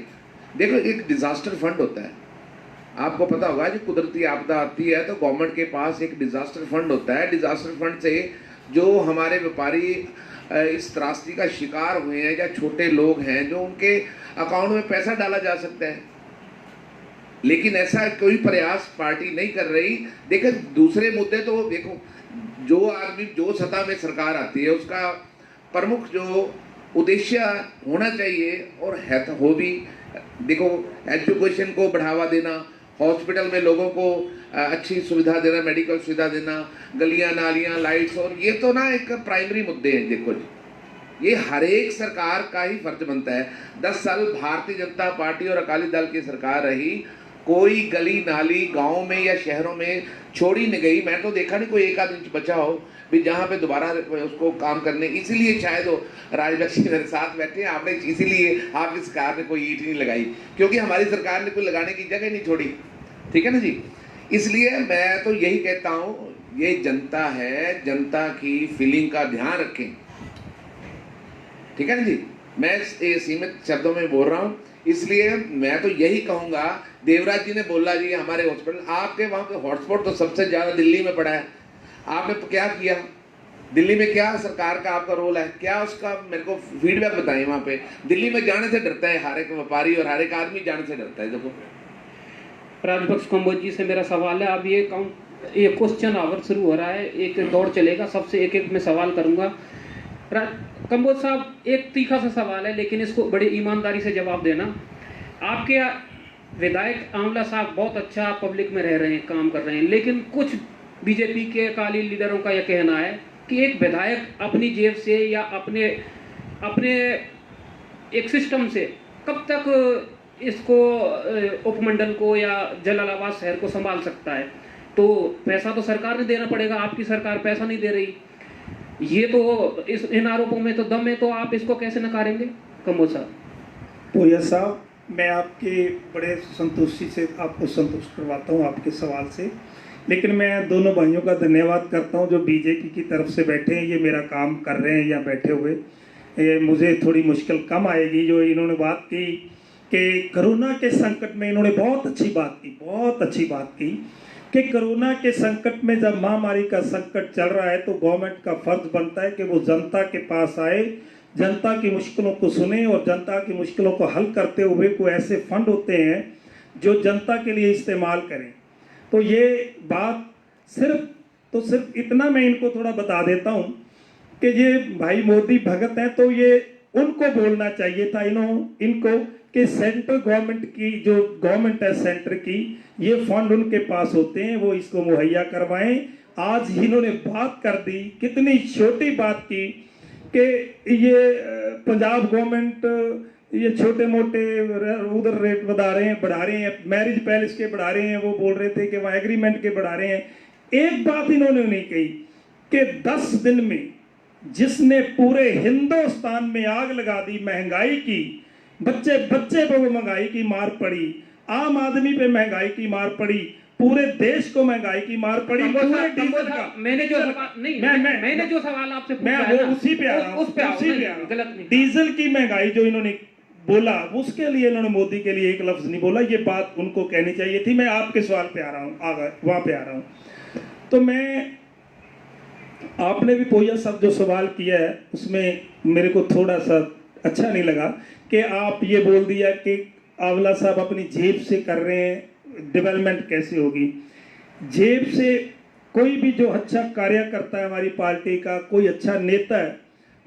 देखो, एक डिजास्टर फंड होता है, आपको पता होगा, जो कुदरती आपदा आती है तो गवर्नमेंट के पास एक डिजास्टर फंड होता है। डिजास्टर फंड से जो हमारे व्यापारी इस त्रासदी का शिकार हुए हैं या छोटे लोग हैं, जो उनके अकाउंट में पैसा डाला जा सकता है, लेकिन ऐसा कोई प्रयास पार्टी नहीं कर रही। देखो, दूसरे मुद्दे तो देखो, जो आदमी जो सत्ता में सरकार आती है उसका प्रमुख जो उद्देश्य होना चाहिए और है तो हो भी। देखो, एजुकेशन को बढ़ावा देना, हॉस्पिटल में लोगों को अच्छी सुविधा देना, मेडिकल सुविधा देना, गलियां नालियां, लाइट्स, और ये तो ना एक प्राइमरी मुद्दे हैं। देखो जी, ये हर एक सरकार का ही फर्ज बनता है। 10 साल भारतीय जनता पार्टी और अकाली दल की सरकार रही, कोई गली नाली गांव में या शहरों में छोड़ी नहीं गई। मैं तो देखा नहीं कोई एक आध इंच बचा हो भी जहाँ पे दोबारा उसको काम करने। इसीलिए शायद वो राजबख्शी मेरे साथ बैठे हैं, आपने इसीलिए आपकी सरकार ने कोई ईंट नहीं लगाई, क्योंकि हमारी सरकार ने कोई लगाने की जगह नहीं छोड़ी। ठीक है ना जी। इसलिए मैं तो यही कहता हूँ, ये जनता है, जनता की फीलिंग का ध्यान रखें। ठीक है ना जी। मैं सीमित शब्दों में बोल रहा हूँ, इसलिए मैं तो यही कहूँगा। देवराज जी ने बोला जी हमारे हॉस्पिटल, आपके वहाँ पे हॉटस्पॉट तो सबसे ज़्यादा दिल्ली में पड़ा है। आपने क्या किया दिल्ली में? क्या सरकार का आपका रोल है? क्या उसका मेरे को फीडबैक बताइए। वहाँ पे दिल्ली में जाने से डरता है हर एक व्यापारी और हर एक आदमी जाने से डरता है। देखो, राजबख्श कंबोज जी से मेरा सवाल है, अब ये क्वेश्चन आवर शुरू हो रहा है, एक दौड़ चलेगा, सबसे एक एक में सवाल करूंगा। कंबोज साहब, एक तीखा सा सवाल है, लेकिन इसको बड़ी ईमानदारी से जवाब देना। आपके विधायक आंवला साहब बहुत अच्छा पब्लिक में रह रहे हैं, काम कर रहे हैं, लेकिन कुछ बीजेपी के अकाली लीडरों का यह कहना है कि एक विधायक अपनी जेब से या अपने एक सिस्टम से कब तक इसको उपमंडल को या जलालाबाद शहर को संभाल सकता है? तो पैसा तो सरकार ने देना पड़ेगा, आपकी सरकार पैसा नहीं दे रही। ये तो इन आरोपों में तो दम है, तो आप इसको कैसे नकारेंगे कंबोज साहब? पूजा साहब, मैं आपके बड़े संतुष्टि से आपको संतुष्ट करवाता हूँ आपके सवाल से, लेकिन मैं दोनों भाइयों का धन्यवाद करता हूँ जो बीजेपी की तरफ से बैठे हैं, ये मेरा काम कर रहे हैं या बैठे हुए। ये मुझे थोड़ी मुश्किल कम आएगी। जो इन्होंने बात की कि कोरोना के संकट में, इन्होंने बहुत अच्छी बात की कि कोरोना के संकट में जब महामारी का संकट चल रहा है तो गवर्नमेंट का फर्ज बनता है कि वो जनता के पास आए, जनता की मुश्किलों को सुने और जनता की मुश्किलों को हल करते हुए कोई ऐसे फंड होते हैं जो जनता के लिए इस्तेमाल करें। तो ये बात सिर्फ इतना मैं इनको थोड़ा बता देता हूँ कि ये भाई मोदी भगत हैं, तो ये उनको बोलना चाहिए था इनको कि सेंट्रल गवर्नमेंट की, जो गवर्नमेंट है सेंटर की, ये फंड उनके पास होते हैं, वो इसको मुहैया करवाएं। आज इन्होंने बात कर दी, कितनी छोटी बात की कि ये पंजाब गवर्नमेंट ये छोटे मोटे उधर रेट बढ़ा रहे हैं, मैरिज पैलेस के बढ़ा रहे हैं, वो बोल रहे थे कि वहाँ एग्रीमेंट के बढ़ा रहे हैं। एक बात इन्होंने नहीं कही कि 10 दिन में जिसने पूरे हिंदुस्तान में आग लगा दी, महंगाई की, बच्चे पे महंगाई की मार पड़ी, आम आदमी पे महंगाई की मार पड़ी, पूरे देश को महंगाई की मार पड़ी। मैंने जो सवाल आपसे मैं वो उसी पे आ रहा हूँ, डीजल की महंगाई जो इन्होंने बोला उसके लिए इन्होंने मोदी के लिए एक लफ्ज नहीं बोला, ये बात उनको कहनी चाहिए थी। मैं आपके सवाल पे आ रहा हूँ, वहाँ पे आ रहा हूँ। तो मैं, आपने भी पोया साहब जो सवाल किया है उसमें मेरे को थोड़ा सा अच्छा नहीं लगा कि आप ये बोल दिया कि आंवला साहब अपनी जेब से कर रहे हैं, डेवलपमेंट कैसे होगी। जेब से कोई भी जो अच्छा कार्य करता है हमारी पार्टी का, कोई अच्छा नेता है,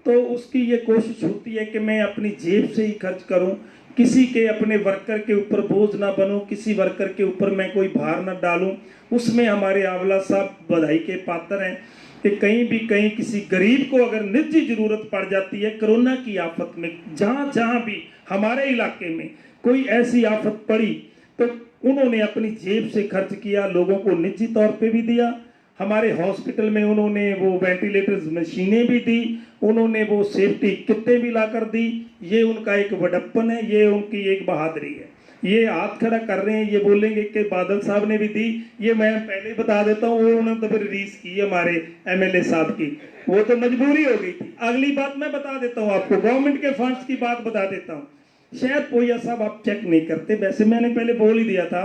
तो उसकी ये कोशिश होती है कि मैं अपनी जेब से ही खर्च करूं, किसी के अपने वर्कर के ऊपर बोझ ना बनूं, किसी वर्कर के ऊपर मैं कोई भार ना डालूं। उसमें हमारे आंवला साहब बधाई के पात्र हैं कि कहीं भी कहीं किसी गरीब को अगर निजी जरूरत पड़ जाती है कोरोना की आफत में, जहाँ जहाँ भी हमारे इलाके में कोई ऐसी आफत पड़ी तो उन्होंने अपनी जेब से खर्च किया, लोगों को निजी तौर पे भी दिया। हमारे हॉस्पिटल में उन्होंने वो वेंटिलेटर्स मशीनें भी दी, उन्होंने वो सेफ्टी किटें भी लाकर दी। ये उनका एक वडप्पन है, ये उनकी एक बहादुरी है। ये हाथ खड़ा कर रहे हैं, ये बोलेंगे कि बादल साहब ने भी दी, ये मैं पहले ही बता देता हूँ। उन्होंने तो फिर रिलीज की हमारे एमएलए साहब की, वो तो मजबूरी हो गई थी। अगली बात मैं बता देता हूँ आपको, गवर्नमेंट के फंड्स की बात बता देता हूँ। शायद पोया साहब आप चेक नहीं करते, वैसे मैंने पहले बोल ही दिया था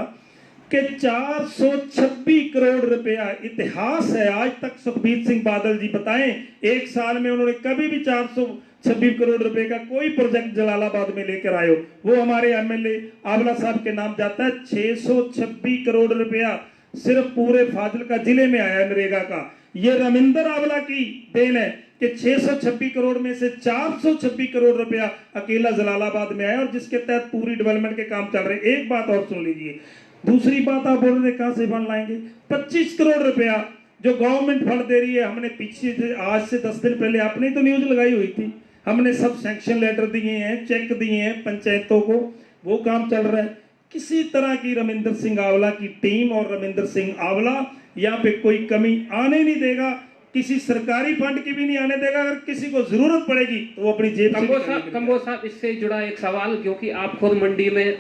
कि 426 करोड़ रुपया इतिहास है आज तक। सुखबीर सिंह बादल जी बताएं, एक साल में उन्होंने कभी भी 426 करोड़ रुपए का कोई प्रोजेक्ट जलालाबाद में लेकर आए हो, वो हमारे एमएलए आंवला साहब के नाम जाता है। 626 करोड़ रुपया सिर्फ पूरे फाजिल्का जिले में आया है नरेगा का। ये रविंदर आंवला की देन है कि 626 करोड़ में से 426 करोड़ रुपया अकेला जलालाबाद में आया और जिसके तहत पूरी डेवलपमेंट के काम चल रहे हैं। एक बात और सुन लीजिए, दूसरी बात आप बोल रहे कहां से फंड लाएंगे। 25 करोड़ रुपया जो गवर्नमेंट फंड दे रही है, हमने पीछे से आज से 10 दिन पहले आपने तो न्यूज लगाई हुई थी, हमने सब सैंक्शन लेटर दिए हैं, चेक दिए हैं पंचायतों को, वो काम चल रहा है। किसी तरह की रविंदर सिंह आंवला की टीम और रविंदर सिंह आंवला यहाँ पे कोई कमी आने नहीं देगा, किसी सरकारी फंड की भी नहीं आने देगा। अगर किसी को जरूरत पड़ेगी तो वो अपनी जेब से। कंबोज साहब, इससे जुड़ा एक सवाल, क्योंकि आप खुद मंडी में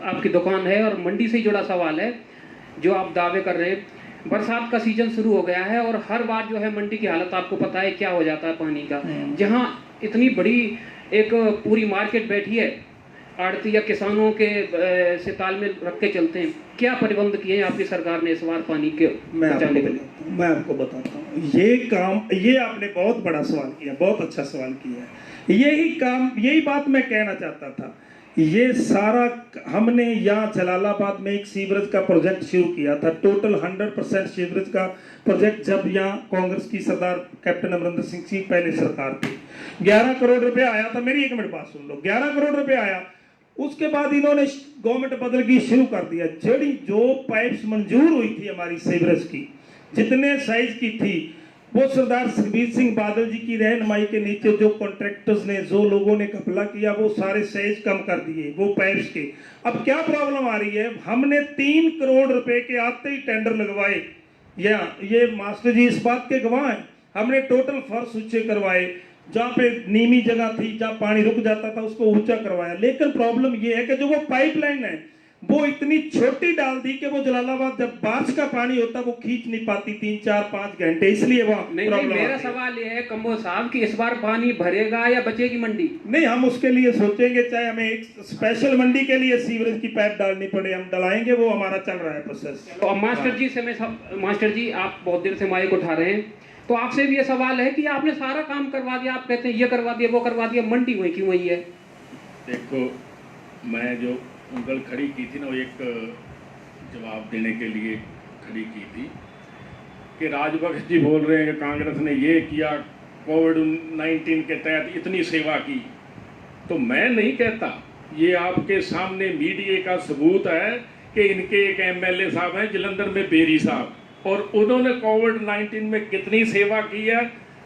आपकी दुकान है और मंडी से ही जुड़ा सवाल है जो आप दावे कर रहे हैं। बरसात का सीजन शुरू हो गया है और हर बार जो है मंडी की हालत आपको पता है क्या हो जाता है पानी का। जहां इतनी बड़ी एक पूरी मार्केट बैठी है, आड़ती या किसानों के से तालमेल रख के चलते हैं, क्या प्रबंध किए हैं आपकी सरकार ने इस बार पानी के बचाने के लिए? मैं आपको बताता हूँ ये काम, ये आपने बहुत बड़ा सवाल किया, बहुत अच्छा सवाल किया है। यही काम, यही बात मैं कहना चाहता था। ये सारा हमने यहाँ जलालाबाद में एक सीवरेज का प्रोजेक्ट शुरू किया था, टोटल 100% सीवरेज का प्रोजेक्ट, जब यहाँ कांग्रेस की सरदार कैप्टन अमरिंदर सिंह की पहले सरकार थी। 11 करोड़ रुपए आया था, मेरी एक मिनट बात सुन लो, 11 करोड़ रुपए आया। उसके बाद इन्होंने गवर्नमेंट बदल की शुरू कर दिया। जड़ी जो पाइप्स मंजूर हुई थी हमारी सीवरेज की, जितने साइज की थी, वो सरदार सुखबीर सिंह बादल जी की रहनुमाई के नीचे जो कॉन्ट्रैक्टर्स ने, जो लोगों ने घपला किया, वो सारे साइज कम कर दिए वो पाइप्स के। अब क्या प्रॉब्लम आ रही है, हमने 3 करोड़ रुपए के आते ही टेंडर लगवाए, या ये मास्टर जी इस बात के गवाह हैं। हमने टोटल फर्श ऊंचे करवाए, जहाँ पे नीमी जगह थी, जहाँ पानी रुक जाता था, उसको ऊंचा करवाया। लेकिन प्रॉब्लम ये है कि जो वो पाइपलाइन है वो इतनी छोटी डाल दी कि वो जलालाबाद जब बारिश का पानी होता वो खींच नहीं पाती 3, 4, 5 घंटे, इसलिए वो नहीं, मेरा सवाल ये है कंबोज साहब कि इस बार पानी भरेगा या बचेगी मंडी? नहीं, हम उसके लिए सोचेंगे, चाहे हमें एक स्पेशल मंडी के लिए सीवरेज की पाइप डालनी पड़े, हम डलाएंगे, वो हमारा चल रहा है प्रोसेस। तो मास्टर जी से मास्टर जी, आप बहुत देर से माइक उठा रहे हैं, तो आपसे भी ये सवाल है कि आपने सारा काम करवा दिया, आप कहते हैं ये करवा दिया वो करवा दिया, मंडी वही क्यों वही है? देखो, मैं जो उंगल खड़ी की थी ना, वो एक जवाब देने के लिए खड़ी की थी कि राजबख्श जी बोल रहे हैं कि कांग्रेस ने ये किया, कोविड-19 के तहत इतनी सेवा की। तो मैं नहीं कहता, ये आपके सामने मीडिया का सबूत है कि इनके एक एमएलए साहब हैं जलंधर में, बेरी साहब, और उन्होंने कोविड-19 में कितनी सेवा की है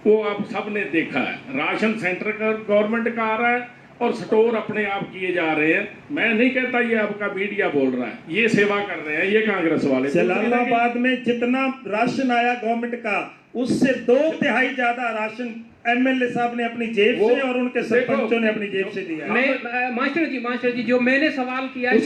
वो आप सब ने देखा है। राशन सेंटर का गवर्नमेंट का आ रहा है और स्टोर अपने आप किए जा रहे हैं। मैं नहीं कहता ये आपका मीडिया बोल रहा है, ये सेवा कर रहे हैं ये कांग्रेस वाले। जलालाबाद में जितना राशन आया गवर्नमेंट का, उससे 2/3 ज्यादा राशन एमएलए साहब ने अपनी जेब से और उनके सरपंचों ने अपनी जेब से दिया है। मैं मास्टर जी जो मैंने सवाल किया है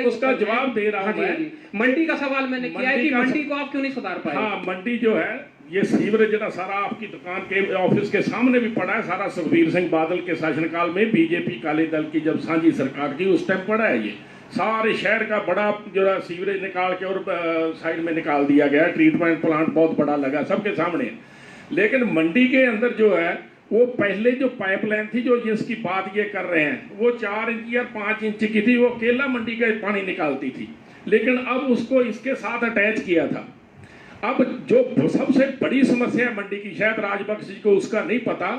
उसका जवाब दे रहा हूं मैं। मंडी का सवाल मैंने किया है कि मंडी को आप क्यों नहीं सुधार पाए? हाँ, मंडी जो है ये सीवरेज जरा सारा आपकी दुकान के ऑफिस के सामने भी पड़ा है, सारा सुखबीर सिंह बादल के शासनकाल में बीजेपी काले दल की जब साझी सरकार थी उस टाइम पड़ा है। ये सारे शहर का बड़ा जो है सीवरेज निकाल के और साइड में निकाल दिया गया, ट्रीटमेंट प्लांट बहुत बड़ा लगा सबके सामने। लेकिन मंडी के अंदर जो है वो पहले जो पाइपलाइन थी जो जिसकी बात ये कर रहे हैं वो 4 इंच या 5 इंच की थी, वो केला मंडी का पानी निकालती थी। लेकिन अब उसको इसके साथ अटैच किया था। अब जो सबसे बड़ी समस्या है मंडी की, शायद राजबख्श जी को उसका नहीं पता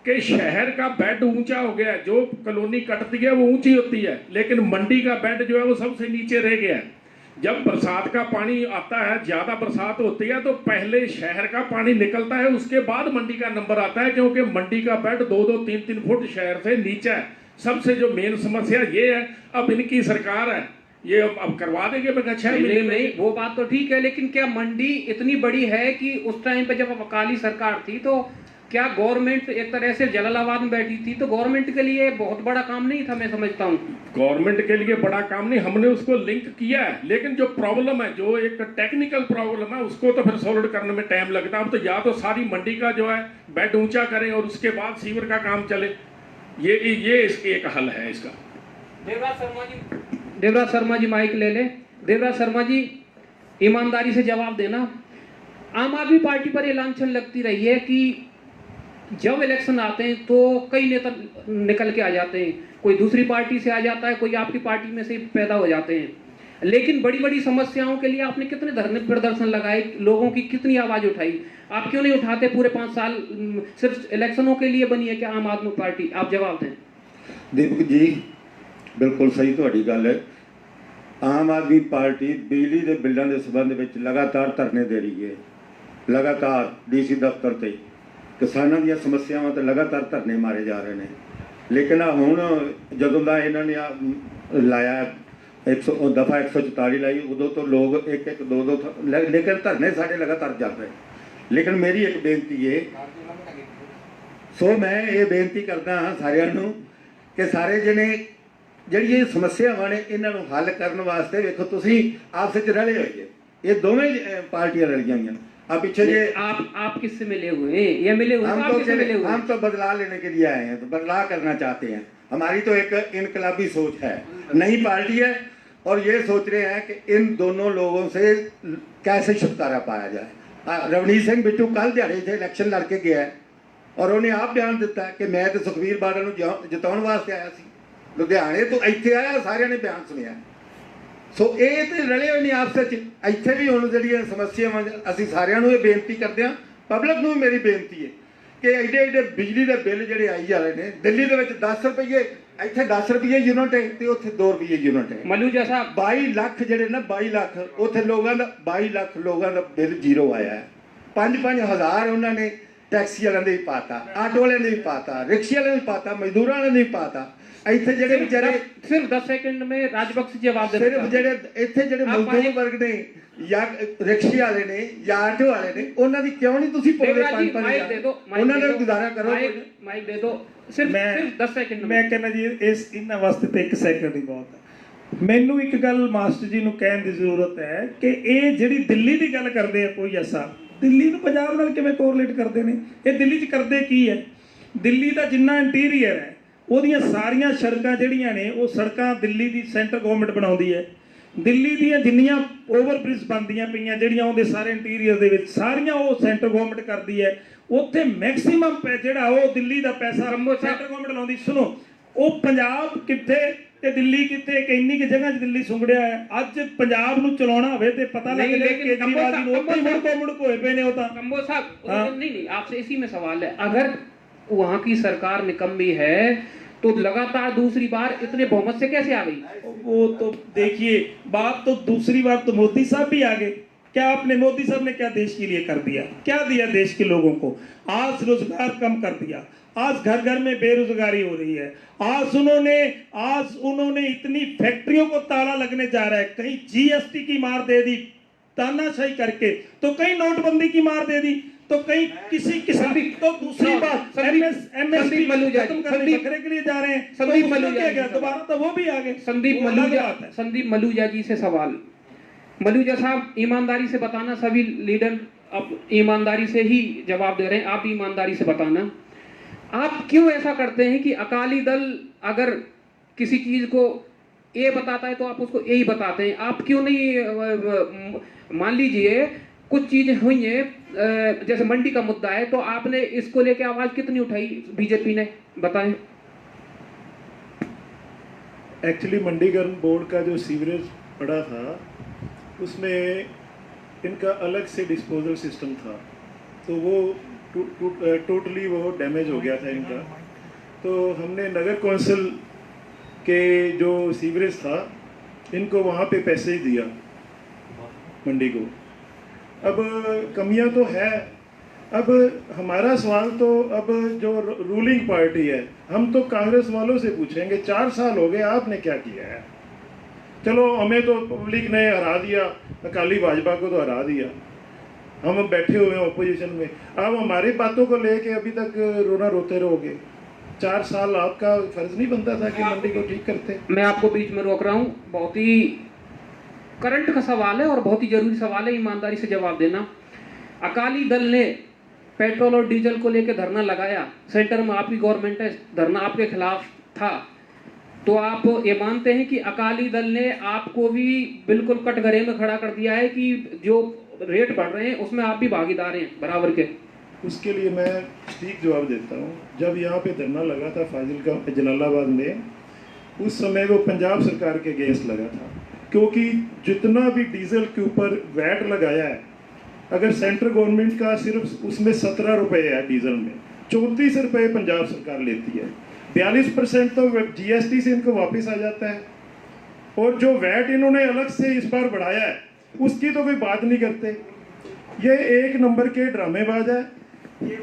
कि शहर का बेड ऊंचा हो गया है। जो कॉलोनी कटती है वो ऊंची होती है, लेकिन मंडी का बेड जो है वो सबसे नीचे रह गया है। जब बरसात का पानी आता है, ज्यादा बरसात होती है तो पहले शहर का पानी निकलता है, उसके बाद मंडी का नंबर आता है, क्योंकि मंडी का बेड 2-2, 3-3 फुट शहर से नीचे है। सबसे जो मेन समस्या ये है, अब इनकी सरकार है, ये अब करवा देंगे। मैं 6 महीने में। नहीं, वो बात तो ठीक है, लेकिन क्या मंडी इतनी बड़ी है कि उस टाइम पे जब अकाली सरकार थी तो क्या गवर्नमेंट एक तरह से जलालाबाद में बैठी थी, तो गवर्नमेंट के लिए बहुत बड़ा काम नहीं था? मैं समझता हूँ गवर्नमेंट के लिए बड़ा काम नहीं, हमने उसको लिंक किया है, लेकिन जो प्रॉब्लम है, जो एक टेक्निकल प्रॉब्लम है, उसको तो फिर सॉल्व करने में टाइम लगता है। अब तो या तो सारी मंडी का जो है बेड ऊंचा करें और उसके बाद सीवर का काम चले, ये इसके एक हल है इसका। देवराज शर्मा जी माइक ले ले। देवराज शर्मा जी, ईमानदारी से जवाब देना। आम आदमी पार्टी पर ये लांछन लगती रही है कि जब इलेक्शन आते हैं तो कई नेता निकल के आ जाते हैं, कोई दूसरी पार्टी से आ जाता है, कोई आपकी पार्टी में से पैदा हो जाते हैं, लेकिन बड़ी बड़ी समस्याओं के लिए आपने कितने धरने प्रदर्शन लगाए, लोगों की कितनी आवाज उठाई, आप क्यों नहीं उठाते? पूरे 5 साल सिर्फ इलेक्शनों के लिए बनी है क्या आम आदमी पार्टी? आप जवाब दें। दीपक जी, बिल्कुल सही ਤੁਹਾਡੀ ਗੱਲ है। आम आदमी पार्टी बिजली के बिलों के संबंध में लगातार धरने दे रही है, लगातार डीसी दफ्तर से किसानों दी समस्यावां ते लगातार धरने मारे जा रहे हैं। लेकिन हुण जदों दा इन्हां ने लाया 100 दफा 144 लाई, उदों तो लोग 1-1, 2-2 लेकिन धरने साढ़े लगातार चल रहे। लेकिन मेरी एक बेनती है, सो मैं ये बेनती करदा हाँ सारिਆਂ ਨੂੰ कि सारे जने ਜਿਹੜੀ ਇਹ ਸਮੱਸਿਆਵਾਂ ਨੇ ਇਹਨਾਂ ਨੂੰ ਹੱਲ ਕਰਨ ਵਾਸਤੇ ਵੇਖੋ ਤੁਸੀਂ ਆਪਸ ਵਿੱਚ ਰਲੇ ਹੋਏ ਜੇ, ਇਹ ਦੋਵੇਂ ਪਾਰਟੀਆਂ ਰਲੀਆਂ ਹੋਈਆਂ। अब पीछे ये आप किससे मिले हुए हैं? ये मिले हुए हम तो बदलाव लेने के लिए आए हैं, तो बदलाव करना चाहते हैं। हमारी तो एक इनकलाबी सोच है, नई पार्टी है, और ये सोच रहे हैं कि इन दोनों लोगों से कैसे छुटकारा पाया जाए। रवनीत सिंह बिट्टू कल दिहाड़े से इलेक्शन लड़के गया है और उन्हें आप बयान दिता कि मैं तो सुखबीर बादल को जिताने वास्ते आया सी, लुधियाने तो इत्थे आया, सारे ने बयान सुनिया। सो ये तो रले हुए नहीं आपस में। इत्थे भी हुण जिहड़ियां समस्यावां असीं सारिਆਂ ਨੂੰ ਇਹ ਬੇਨਤੀ ਕਰਦੇ ਹਾਂ, पब्लिक ਨੂੰ भी मेरी बेनती है कि एडे एडे बिजली के बिल जिहड़े आई जा रहे हैं, दिल्ली दे विच 10 रुपये, इत्थे 10 रुपये यूनिट है ते उत्थे 2 रुपये यूनिट है। मलू जैसा 22 लाख जिहड़े ना 22 लाख उत्थे लोगों का 22 लाख लोगों का बिल जीरो आया है। 5-5 हज़ार उन्होंने टैक्सी वालों ने भी पाता, आटो वाले ने भी पाता, रिक्शे वाले ने भी पाता, मजदूरों ने भी पाता। इत्थे जिहड़े बेचारे सिर्फ 10 सेकंड में राजबख्श जवाब दे, सिर्फ जिहड़े इत्थे जिहड़े मजदूर वर्ग ने या रिक्शे वाले ने या आटो वाले ने, उन्हां दी क्यों नहीं तुसीं पौड़े 5-5 माइक दे दो, उन्हां ने गुजारा करो। माइक दे दो, सिर्फ 10 सेकंड। मैं कहना जी इस इन्हां वास्ते तो 1 सेकंड ही बहुत है। मैनू एक गल मास्टर जी नूं कहण दी जरूरत है कि ये जिहड़ी दिल्ली दी गल करदे आ, कोई ऐसा दिल्ली नूं पंजाब नाल किवें कोरिलेट करदे ने? ये दिल्ली च करदे की है? दिल्ली दा जिन्ना इंटीरियर है ਉਹਦੀਆਂ ਸਾਰੀਆਂ ਸੜਕਾਂ ਜਿਹੜੀਆਂ ਨੇ ਉਹ ਸੜਕਾਂ ਦਿੱਲੀ ਦੀ ਸੈਂਟਰ ਗਵਰਨਮੈਂਟ ਬਣਾਉਂਦੀ ਹੈ। ਦਿੱਲੀ ਦੀਆਂ ਜਿੰਨੀਆਂ ਓਵਰ ਬ੍ਰਿਜ ਬਣਦੀਆਂ ਪਈਆਂ ਜਿਹੜੀਆਂ ਉਹਦੇ ਸਾਰੇ ਇੰਟੀਰੀਅਰ ਦੇ ਵਿੱਚ ਸਾਰੀਆਂ ਉਹ ਸੈਂਟਰ ਗਵਰਨਮੈਂਟ ਕਰਦੀ ਹੈ। ਉੱਥੇ ਮੈਕਸਿਮਮ ਜਿਹੜਾ ਉਹ ਦਿੱਲੀ ਦਾ ਪੈਸਾ ਸੈਂਟਰ ਗਵਰਨਮੈਂਟ ਲਾਉਂਦੀ। ਸੁਣੋ, ਉਹ ਪੰਜਾਬ ਕਿੱਥੇ ਤੇ ਦਿੱਲੀ ਕਿੱਥੇ, ਕਿ ਇੰਨੀ ਕਿ ਜਗ੍ਹਾ 'ਚ ਦਿੱਲੀ ਸੁੰਗੜਿਆ ਹੈ। ਅੱਜ ਪੰਜਾਬ ਨੂੰ ਚਲਾਉਣਾ ਹੋਵੇ ਤੇ ਪਤਾ ਲੱਗ ਜਾਏ ਕੇਜਰੀਵਾਲ ਜੀ ਨੂੰ ਉੱਥੇ ਮੁੜਕ ਹੋਏ ਪਏ ਨੇ ਉਹ ਤਾਂ। कंबोज साहब नहीं, आपसे इसी में सवाल है, अगर वहाँ की सरकार निकम्मी है तो लगातार दूसरी बार इतने बहुमत से कैसे आ गई? वो तो देखिए, बात तो दूसरी बार तो मोदी साहब भी आ गए। क्या आपने, मोदी साहब ने क्या देश के लिए कर दिया? क्या दिया देश के लोगों को? आज रोजगार कम कर दिया, आज घर घर में बेरोजगारी हो रही है, आज उन्होंने इतनी फैक्ट्रियों को ताला लगने जा रहा है, कहीं जीएसटी की मार दे दी तानाशाही करके, तो कहीं नोटबंदी की मार दे दी। तो कहीं किसी किसान तो दूसरी बात संदीप मलूजा जी, बकरे के लिए जा रहे हैं, संदीप तो मलूजा गया दोबारा तो वो भी आ गए। संदीप मलूजा जी से सवाल। मलूजा साहब, ईमानदारी से बताना, सभी लीडर अब ईमानदारी से ही जवाब दे रहे हैं, आप ईमानदारी से बताना, आप क्यों ऐसा करते हैं कि अकाली दल अगर किसी चीज को ए बताता है तो आप उसको ए ही बताते हैं? आप क्यों नहीं, मान लीजिए कुछ चीजें हुई हैं, जैसे मंडी का मुद्दा है, तो आपने इसको लेके आवाज कितनी उठाई बीजेपी ने, बताएं। एक्चुअली मंडीकरण बोर्ड का जो सीवरेज पड़ा था उसमें इनका अलग से डिस्पोजल सिस्टम था, तो वो टोटली वो डैमेज हो गया था इनका। तो हमने नगर कौंसिल के जो सीवरेज था इनको वहाँ पे पैसे ही दिया मंडी को। अब कमियां तो है, अब हमारा सवाल तो अब जो रूलिंग पार्टी है, हम तो कांग्रेस वालों से पूछेंगे 4 साल हो गए आपने क्या किया है? चलो हमें तो पब्लिक ने हरा दिया, अकाली भाजपा को तो हरा दिया, हम बैठे हुए हैं ओपोजिशन में, अब हमारी बातों को लेके अभी तक रोना रोते रहोगे? 4 साल आपका फर्ज नहीं बनता था कि मंडी को ठीक करते? मैं आपको बीच में रोक रहा हूँ, बहुत ही करंट का सवाल है और बहुत ही जरूरी सवाल है, ईमानदारी से जवाब देना। अकाली दल ने पेट्रोल और डीजल को लेकर धरना लगाया, सेंटर में आपकी गवर्नमेंट है, धरना आपके खिलाफ था, तो आप ये मानते हैं कि अकाली दल ने आपको भी बिल्कुल कटघरे में खड़ा कर दिया है कि जो रेट बढ़ रहे हैं उसमें आप भी भागीदार हैं बराबर के? उसके लिए मैं ठीक जवाब देता हूँ। जब यहाँ पे धरना लगा था फाजिलका जलालाबाद में, उस समय वो पंजाब सरकार के अगेंस्ट लगा था, क्योंकि जितना भी डीजल के ऊपर वैट लगाया है, अगर सेंट्रल गवर्नमेंट का सिर्फ उसमें 17 रुपये है डीजल में, 34 रुपये पंजाब सरकार लेती है, 42% तो जीएसटी से इनको वापस आ जाता है, और जो वैट इन्होंने अलग से इस बार बढ़ाया है उसकी तो कोई बात नहीं करते। ये एक नंबर के ड्रामेबाज है,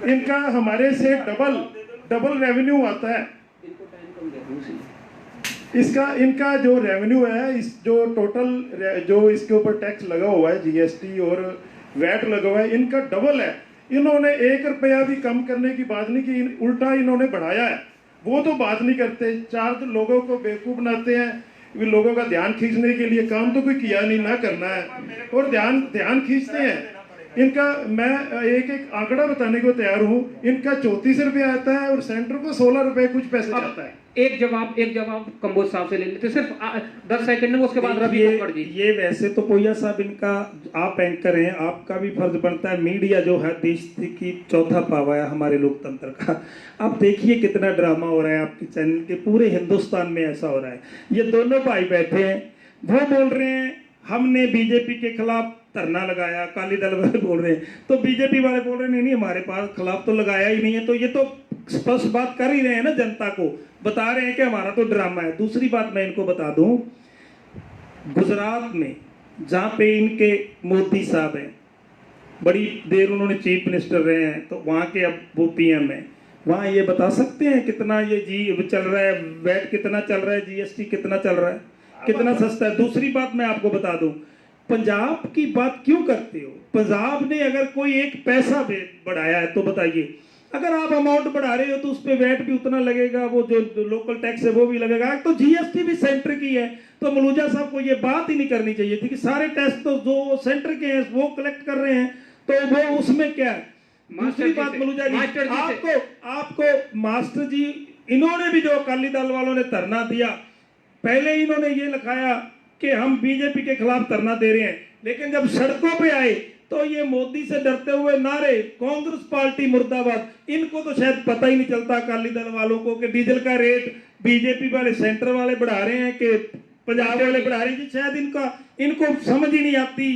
इनका हमारे से डबल रेवेन्यू आता है। इनका जो रेवेन्यू है, इस जो टोटल जो इसके ऊपर टैक्स लगा हुआ है, जीएसटी और वैट लगा हुआ है, इनका डबल है। इन्होंने 1 रुपया भी कम करने की बात नहीं की, उल्टा इन्होंने बढ़ाया है, वो तो बात नहीं करते। 4 लोगों को बेवकूफ़ बनाते हैं, लोगों का ध्यान खींचने के लिए, काम तो कोई किया नहीं, ना करना है और ध्यान खींचते हैं। इनका मैं एक आंकड़ा बताने को तैयार हूँ, इनका 34 रुपये आता है और सेंटर को 16 रुपये कुछ पैसे जाता है। एक जवाब कंबोज साहब से ले लेते, सिर्फ 10 सेकंड में, उसके बाद रवि कोकड़ जी। ये वैसे तो पोया साहब, इनका आप एंकर हैं, आपका भी फर्ज बनता है, मीडिया जो है देश की चौथा पावा है हमारे लोकतंत्र का। आप देखिए कितना ड्रामा हो रहा है आपके चैनल के, पूरे हिंदुस्तान में ऐसा हो रहा है। ये दोनों भाई बैठे हैं, वो बोल रहे हैं हमने बीजेपी के खिलाफ धरना लगाया, अकाली दल वाले बोल रहे हैं, तो बीजेपी वाले बोल रहे हैं नहीं हमारे पास खिलाफ तो लगाया ही नहीं है। तो ये तो स्पष्ट बात कर ही रहे हैं ना, जनता को बता रहे हैं कि हमारा तो ड्रामा है। दूसरी बात मैं इनको बता दूं, गुजरात में जहाँ पे इनके मोदी साहब हैं, बड़ी देर उन्होंने चीफ मिनिस्टर रहे हैं, तो वहाँ के अब वो पीएम हैं, वहाँ ये बता सकते हैं कितना ये जी चल रहा है, वैट कितना चल रहा है, जीएसटी कितना चल रहा है, कितना सस्ता है। दूसरी बात मैं आपको बता दूं, पंजाब की बात क्यों करते हो? पंजाब ने अगर कोई एक पैसा बढ़ाया है तो बताइए, अगर आप अमाउंट बढ़ा रहे हो तो उस पर वैट भी उतना लगेगा, वो जो लोकल टैक्स है वो भी लगेगा, तो जीएसटी भी सेंटर की है। तो मलूजा साहब को ये बात ही नहीं करनी चाहिए थी कि सारे टैक्स तो जो सेंटर के हैं वो कलेक्ट कर रहे हैं, तो वो उसमें क्या है। दूसरी बात मलूजा जी, आपको मास्टर जी, इन्होंने भी जो अकाली दल वालों ने धरना दिया, पहले इन्होंने ये लिखाया कि हम बीजेपी के खिलाफ धरना दे रहे हैं, लेकिन जब सड़कों पे आए तो ये मोदी से डरते हुए नारे, कांग्रेस पार्टी मुर्दाबाद, इनको तो शायद पता ही नहीं चलता अकाली दल वालों को कि डीजल का रेट बीजेपी वाले सेंटर वाले बढ़ा रहे हैं कि पंजाब वाले बढ़ा रहे हैं। शायद इनको समझ ही नहीं आती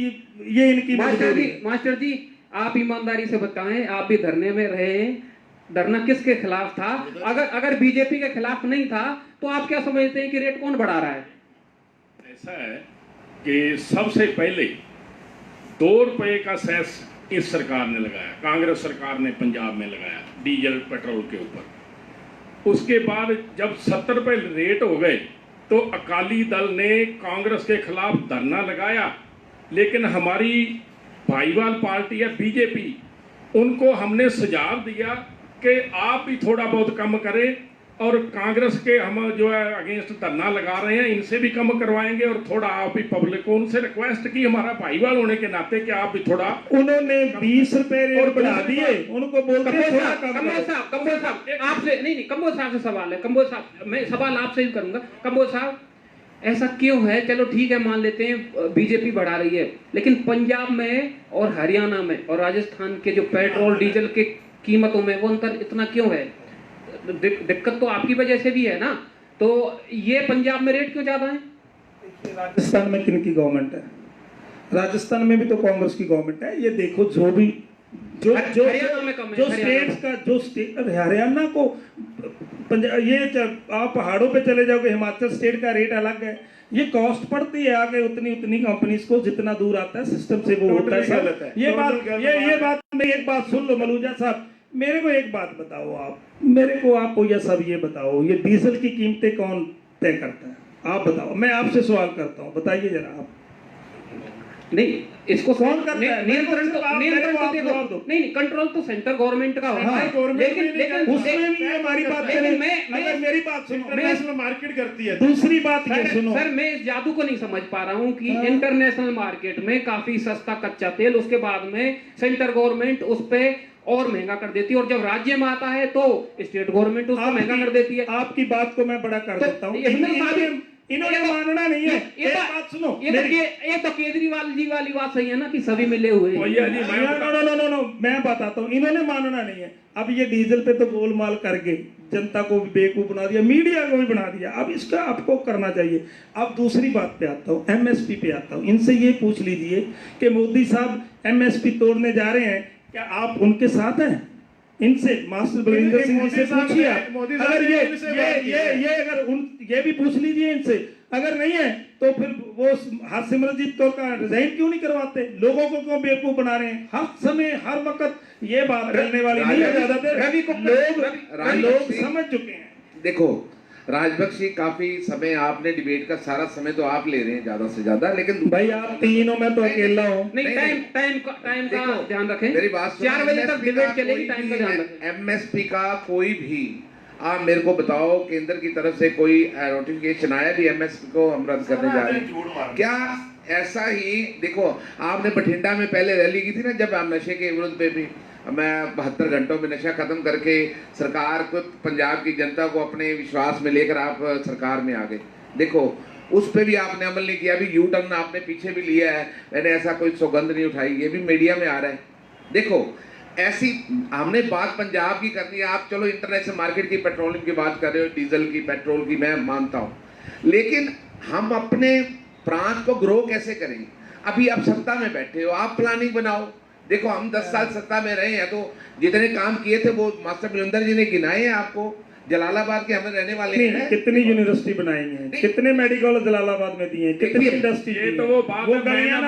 ये इनकी। मास्टर जी आप ईमानदारी से बताएं, आप भी धरने में रहे हैं, धरना किसके खिलाफ था? अगर बीजेपी के खिलाफ नहीं था तो आप क्या समझते हैं कि रेट कौन बढ़ा रहा है? ऐसा है कि सबसे पहले 2 रुपये का सेस इस सरकार ने लगाया, कांग्रेस सरकार ने पंजाब में लगाया डीजल पेट्रोल के ऊपर। उसके बाद जब 70 रुपये रेट हो गए तो अकाली दल ने कांग्रेस के खिलाफ धरना लगाया, लेकिन हमारी भाईवाल पार्टी है बीजेपी, उनको हमने सुझाव दिया कि आप भी थोड़ा बहुत कम करें, और कांग्रेस के हम जो है अगेंस्ट धरना लगा रहे हैं इनसे भी कम करवाएंगे, और थोड़ा आप भी पब्लिक को उनसे रिक्वेस्ट की हमारा भाईवाल होने के नाते कि आप भी थोड़ा। उन्होंने 20 रुपए रेट बढ़ा दिए, उनको बोलते कंबोज थोड़ा साहब, कम कंबोज करो। साहब, कंबोज साहब, आपसे नहीं, कंबोज साहब से सवाल है। कंबोज साहब, मैं सवाल आपसे ही करूंगा। कंबोज साहब, ऐसा क्यों है? चलो ठीक है, मान लेते हैं बीजेपी बढ़ा रही है, लेकिन पंजाब में और हरियाणा में और राजस्थान के जो पेट्रोल डीजल के कीमतों में वो अंतर इतना क्यों है? दिक्कत तो आपकी वजह से भी है ना, तो ये पंजाब में रेट क्यों ज्यादा है? राजस्थान में किन की गवर्नमेंट है? राजस्थान में भी तो कांग्रेस की गवर्नमेंट है। ये देखो, जो भी जो जो हरियाणा में कम है, जो हरियाणा स्टेट्स का जो स्टेट हरियाणा को आप पहाड़ों पे चले जाओगे, हिमाचल स्टेट का रेट अलग है। ये कॉस्ट पड़ती है आगे उतनी उतनी कंपनीज को, जितना दूर आता है सिस्टम से वो होता है Totally गलत है। सब। ये बात Total ये बात मेरी एक बात सुन लो मलूजा साहब, मेरे को एक बात बताओ आप, मेरे को आप या सब ये बताओ, ये डीजल की कीमतें कौन तय करता है? आप बताओ, मैं आपसे सवाल करता हूँ, बताइए जरा आप। नहीं, इसको कौन करता है? नियंत्रण तो मेरे को आप देखो, जवाब दो। नहीं, कंट्रोल तो सेंट्रल गवर्नमेंट का होता है, government लेकिन भी नहीं लेकिन करता। उसमें भी ये हमारी बात लेकिन करें, मैं अगर मेरी बात सुनो, इंटरनेशनल मार्केट करती है। दूसरी बात ये सुनो, सर, मैं इस जादू को नहीं समझ पा रहा हूँ कि हाँ। इंटरनेशनल मार्केट में काफी सस्ता कच्चा तेल, उसके बाद में सेंट्रल गवर्नमेंट उस पे और महंगा कर देती है, और जब राज्य में आता है तो स्टेट गवर्नमेंट उसको महंगा कर देती है। आपकी बात को मैं बड़ा कर तो देता हूँ। इसमें इन्होंने मानना नहीं है। एक बात सुनो, ये तो केजरीवाल जी वाली बात सही है ना कि सभी मिले हुए हैं। भैया जी, मैं नो, मैं बताता हूँ, इन्होंने मानना नहीं है। अब ये डीजल पे तो गोलमाल करके जनता को भी बेवकूफ बना दिया, मीडिया को भी बना दिया। अब इसका आपको करना चाहिए। अब दूसरी बात पे आता हूँ, एमएसपी पे आता हूँ। इनसे ये पूछ लीजिए कि मोदी साहब एमएसपी तोड़ने जा रहे हैं, क्या आप उनके साथ हैं? इनसे मास्टर बलविंदर सिंह जी से पूछिए आप। अगर ये अगर उन ये भी पूछ लीजिए इनसे, अगर नहीं है तो फिर वो हरसिमरनजीत कौर का रिजाइन क्यों नहीं करवाते? लोगों को क्यों बेवकूफ बना रहे हैं? हर समय हर वक्त ये बात करने वाली नहीं है। ज्यादातर लोग समझ चुके हैं। देखो, राजबक्ष जी, काफी समय आपने डिबेट का सारा समय तो आप ले रहे हैं ज्यादा से ज्यादा, लेकिन भाई आप तीनों में तो अकेला हूँ। नहीं, टाइम का ध्यान रखें। मेरी बात 4 बजे तक डिबेट चलेगी, टाइम का ध्यान रखें। एमएसपी का कोई भी आप मेरे को बताओ, केंद्र की तरफ से कोई नोटिफिकेशन आया भी एमएसपी को हम रद्द करने जा रहे हैं क्या? ऐसा ही देखो, आपने बठिंडा में पहले रैली की थी ना, जब आप नशे के विरुद्ध पे भी मैं 72 घंटों में नशा खत्म करके सरकार को, पंजाब की जनता को अपने विश्वास में लेकर आप सरकार में आ गए। देखो, उस पे भी आपने अमल नहीं किया। अभी यू टर्न आपने पीछे भी लिया है, मैंने ऐसा कोई सौगंध नहीं उठाई, ये भी मीडिया में आ रहा है। देखो, ऐसी हमने बात पंजाब की करनी है। आप चलो इंटरनेशनल मार्केट की, पेट्रोलियम की बात कर रहे हो, डीजल की, पेट्रोल की, मैं मानता हूँ, लेकिन हम अपने प्रांत को ग्रो कैसे करेंगे? अभी आप सत्ता में बैठे हो, आप प्लानिंग बनाओ। देखो, हम 10 साल सत्ता में रहे हैं, तो जितने काम किए थे वो मास्टर बलविंदर जी ने गिनाए हैं आपको। जलालाबाद के हमें रहने वाले हैं, कितनी यूनिवर्सिटी बनाई है, कितने मेडिकल जलालाबाद में दिए, कितनी इंडस्ट्री, ये तो वो बात है, गलियां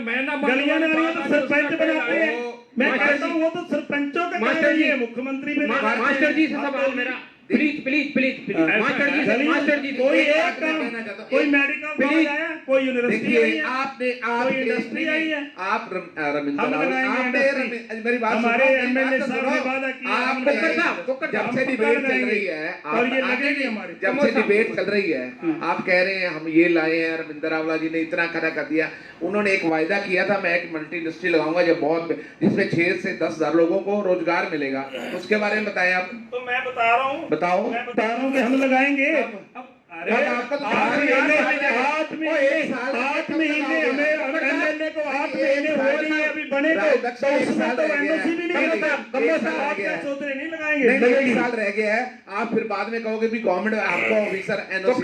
मैं ना मानूं, गलियां बात तो है, सरपंच उसका बनाते हैं। मैं कहता हूँ वो तो सरपंचों का मास्टर जी, है, मुख्यमंत्री में मास्टर जी से सवाल मेरा, प्लीज मास्टर जी कोई एक काम, कोई मेडिकल कॉलेज आया, कोई यूनिवर्सिटी आई है, आपने कोई इंडस्ट्री आई है। आप रविंद्र हम लगाएंगे इंडस्ट्री। मेरी बात हमारे सुनो, एमएलए बात तो साहब ने सुनो। वादा किया, आप हम जब से डिबेट चल रही है, और ये लगेगी हमारी। जब से डिबेट चल रही है, आप कह रहे हैं हम ये लाए हैं, रविंद्र आंवला जी ने इतना खड़ा कर दिया। उन्होंने एक वायदा किया था, मैं एक मल्टी इंडस्ट्री लगाऊंगा जो बहुत, जिसमें 6 से 10 हजार लोगों को रोजगार मिलेगा। उसके बारे में बताएं आप। तो मैं बता रहा हूँ, बताओ। मैं बता रहा हूँ कि हम लगाएंगे। अरे आपका तो 8 महीने हमें एमएलए को 8 महीने हो रही है अभी बने, तो उसमें तो एनओसी भी नहीं मिलता। आप क्या सोच रहे, नहीं लगाएंगे? नहीं, 1 साल रह गया है, आप फिर बाद में कहोगे भी गवर्नमेंट आपको ऑफिसर एनओसी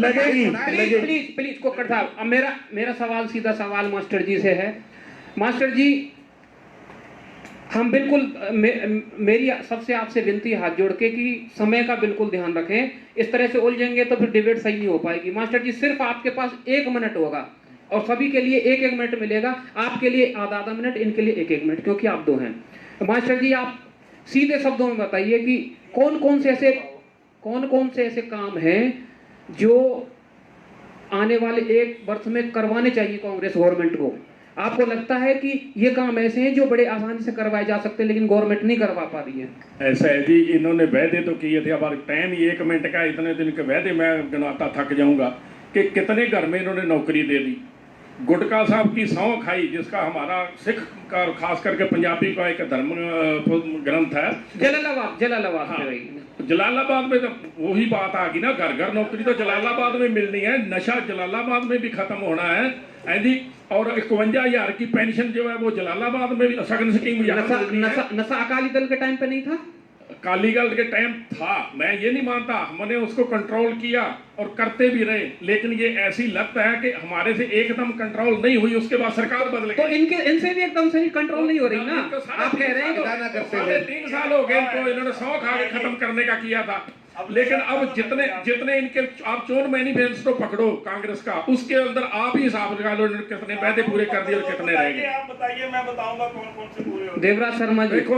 लगेगी। प्लीज कोक्कड़ साहब, अब मेरा सवाल, सीधा सवाल मास्टर जी से है। मास्टर जी, हम बिल्कुल मेरी सबसे आपसे विनती है हाथ जोड़ के कि समय का बिल्कुल ध्यान रखें। इस तरह से उलझेंगे तो फिर डिबेट सही नहीं हो पाएगी। मास्टर जी, सिर्फ आपके पास 1 मिनट होगा और सभी के लिए 1-1 मिनट मिलेगा। आपके लिए आधा मिनट, इनके लिए 1-1 मिनट, क्योंकि आप 2 हैं। तो मास्टर जी, आप सीधे शब्दों में बताइए कि कौन कौन से ऐसे काम हैं जो आने वाले 1 वर्ष में करवाने चाहिए कांग्रेस गवर्नमेंट को, आपको लगता है कि ये काम ऐसे हैं जो बड़े आसानी से करवाए जा सकते हैं लेकिन गवर्नमेंट नहीं करवा पा रही है? ऐसा है जी, इन्होंने वायदे तो किए थे, अब टाइम ही 1 मिनट का, इतने दिन के वायदे मैं गिनाता थक जाऊंगा कि कितने घर में इन्होंने नौकरी दे दी। गुटका साहब की सौं खाई, जिसका हमारा सिख का और खास करके पंजाबी का एक धर्म ग्रंथ है। जलालाबाद हाँ, में रही। जलालाबाद में तो वही बात आ गई ना, घर घर नौकरी तो जलालाबाद में मिलनी है, नशा जलालाबाद में भी खत्म होना है। जी, और 51,000 की पेंशन जो है वो जलालाबाद में भी सगन स्कीम नशा अकाली दल के टाइम पे नहीं था? अकाली दल के टाइम था, मैं ये नहीं मानता, हमने उसको कंट्रोल किया और करते भी रहे, लेकिन ये ऐसी लत है कि हमारे से एकदम कंट्रोल नहीं हुई, उसके बाद सरकार बदल गई। तो इनसे भी एकदम से कंट्रोल नहीं हो रही ना? आप कह रहे हैं साढ़े 3 साल हो गए इनको, इन्होंने 100 खा के खत्म करने का किया था। लेकिन अब जितने इनके आप चोन मैनिफेस्टो पकड़ो कांग्रेस का, उसके अंदर आप ही हिसाब लगा लो कितने वादे पूरे कर दिए और कितने रह गए। आप बताइए, मैं बताऊंगा कौन कौन से पूरे हो। देवराज शर्मा जी, देखो,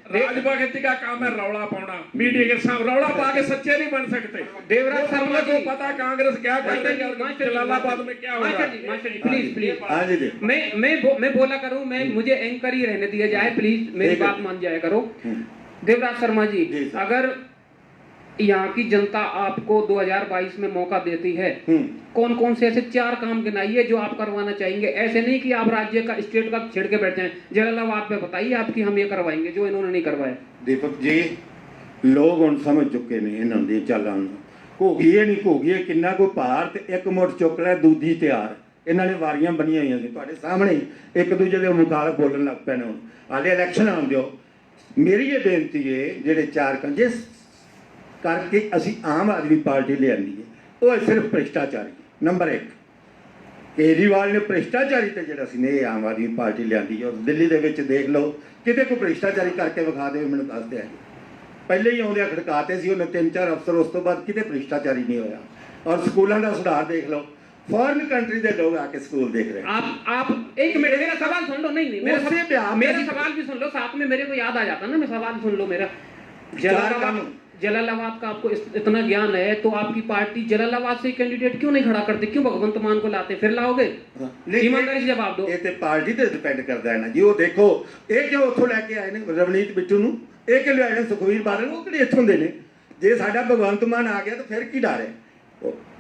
राजभगत का काम है रौला पाना, मीडिया के सामने रौला पा के सच्चे नहीं बन सकते। देवराज शर्मा को पता कांग्रेस क्या कर रही है और जलालाबाद में क्या हो रहा है। मास्टर जी प्लीज प्लीज, हाँ जी, मैं बोला करूं, मुझे एंकर ही रहने दिया जाए प्लीज, मेरी बात मान जाया करो। देवराज शर्मा जी, अगर यहाँ की जनता आपको 2022 में मौका देती है, कौन कौन से ऐसे 4 काम गिनाइए जो आप करवाना चाहेंगे? ऐसे नहीं कि आप राज्य का, स्टेट का छेड़ के बैठ जाएं। जलालाबाद पे बताइए आपकी, हम ये करवाएंगे जो इन्होंने नहीं करवाया। दीपक जी, लोग ਹੁਣ ਸਮਝ ਚੁੱਕੇ ਨੇ ਇਹਨਾਂ ਦੀ ਚਾਲਾਂ ਨੂੰ। ਘੋਗੀਏ ਨਹੀਂ ਘੋਗੀਏ, ਕਿੰਨਾ ਕੋ ਭਾਰ ਤੇ ਇੱਕ ਮੁੱਠ ਚੁੱਕ ਲੈ ਦੂਜੀ ਤਿਆਰ। ਇਹਨਾਂ ਨੇ ਵਾਰੀਆਂ ਬਣੀਆਂ ਹੋਈਆਂ ਸੀ ਤੁਹਾਡੇ ਸਾਹਮਣੇ ਹੀ, ਇੱਕ ਦੂਜੇ ਦੇ ਮੁਖਾਲਫ ਬੋਲਣ ਲੱਗ ਪਏ ਨੇ। ਹੁਣ ਹਾਲੇ ਇਲੈਕਸ਼ਨ ਆਉਣ ਦਿਓ। ਮੇਰੀ ਇਹ ਬੇਨਤੀ ਹੈ, ਜਿਹੜੇ 4 ਕੰਜੇ ਕਰਕੇ ਅਸੀਂ ਆਮ ਆਦਮੀ ਪਾਰਟੀ ਲਿਆਂਦੀ ਹੈ, ਉਹ ਹੈ ਸਿਰਫ ਭ੍ਰਿਸ਼ਟਾਚਾਰੀ। ਨੰਬਰ 1, ਕੇਜਰੀਵਾਲ ਨੇ ਭ੍ਰਿਸ਼ਟਾਚਾਰੀ ਤੇ ਜਿਹੜਾ ਸੀ ਨੇ ਇਹ ਆਮ ਆਦਮੀ ਪਾਰਟੀ ਲਿਆਂਦੀ ਹੈ। ਔਰ ਦਿੱਲੀ ਦੇ ਵਿੱਚ ਦੇਖ ਲਓ, ਕਿਤੇ ਕੋਈ ਭ੍ਰਿਸ਼ਟਾਚਾਰੀ ਕਰਕੇ ਵਿਖਾ ਦੇ, ਮੈਨੂੰ ਦੱਸ ਦਿਆ ਜੀ। ਪਹਿਲੇ ਹੀ ਆਉਂਦਿਆਂ ਖੜਕਾਤੇ ਸੀ ਉਹਨੇ 3-4 ਅਫਸਰ, ਉਸ ਤੋਂ ਬਾਅਦ ਕਿਤੇ ਭ੍ਰਿਸ਼ਟਾਚਾਰੀ ਨਹੀਂ ਹੋਇਆ। ਔਰ ਸਕੂਲਾਂ ਦਾ ਸੁਧਾਰ ਦੇਖ ਲਓ, फॉरेन कंट्री के लोग आके स्कूल देख रहे हैं। आप एक मिनट मेरा सवाल सुन लो। नहीं मेरा सवाल भी सुन लो, साथ में मेरे को याद आ जाता ना, मैं सवाल सुन लो मेरा। जलालाबाद का आपको इतना ज्ञान है तो आपकी पार्टी जलालाबाद से कैंडिडेट क्यों नहीं खड़ा करते? क्यों भगवंत मान को लाते? फिर लाओगे? ईमानदारी से जवाब दो। ये तो पार्टी ते डिपेंड करता है ना जी। वो देखो, ये जो उथों लेके आए ने रवनीत बिट्टू नूं, ये कि लिआए ने सुखवीर बादल, वो किहड़े इत्थों दे ने? जे साडा भगवंत मान आ गया तो फिर की डर है?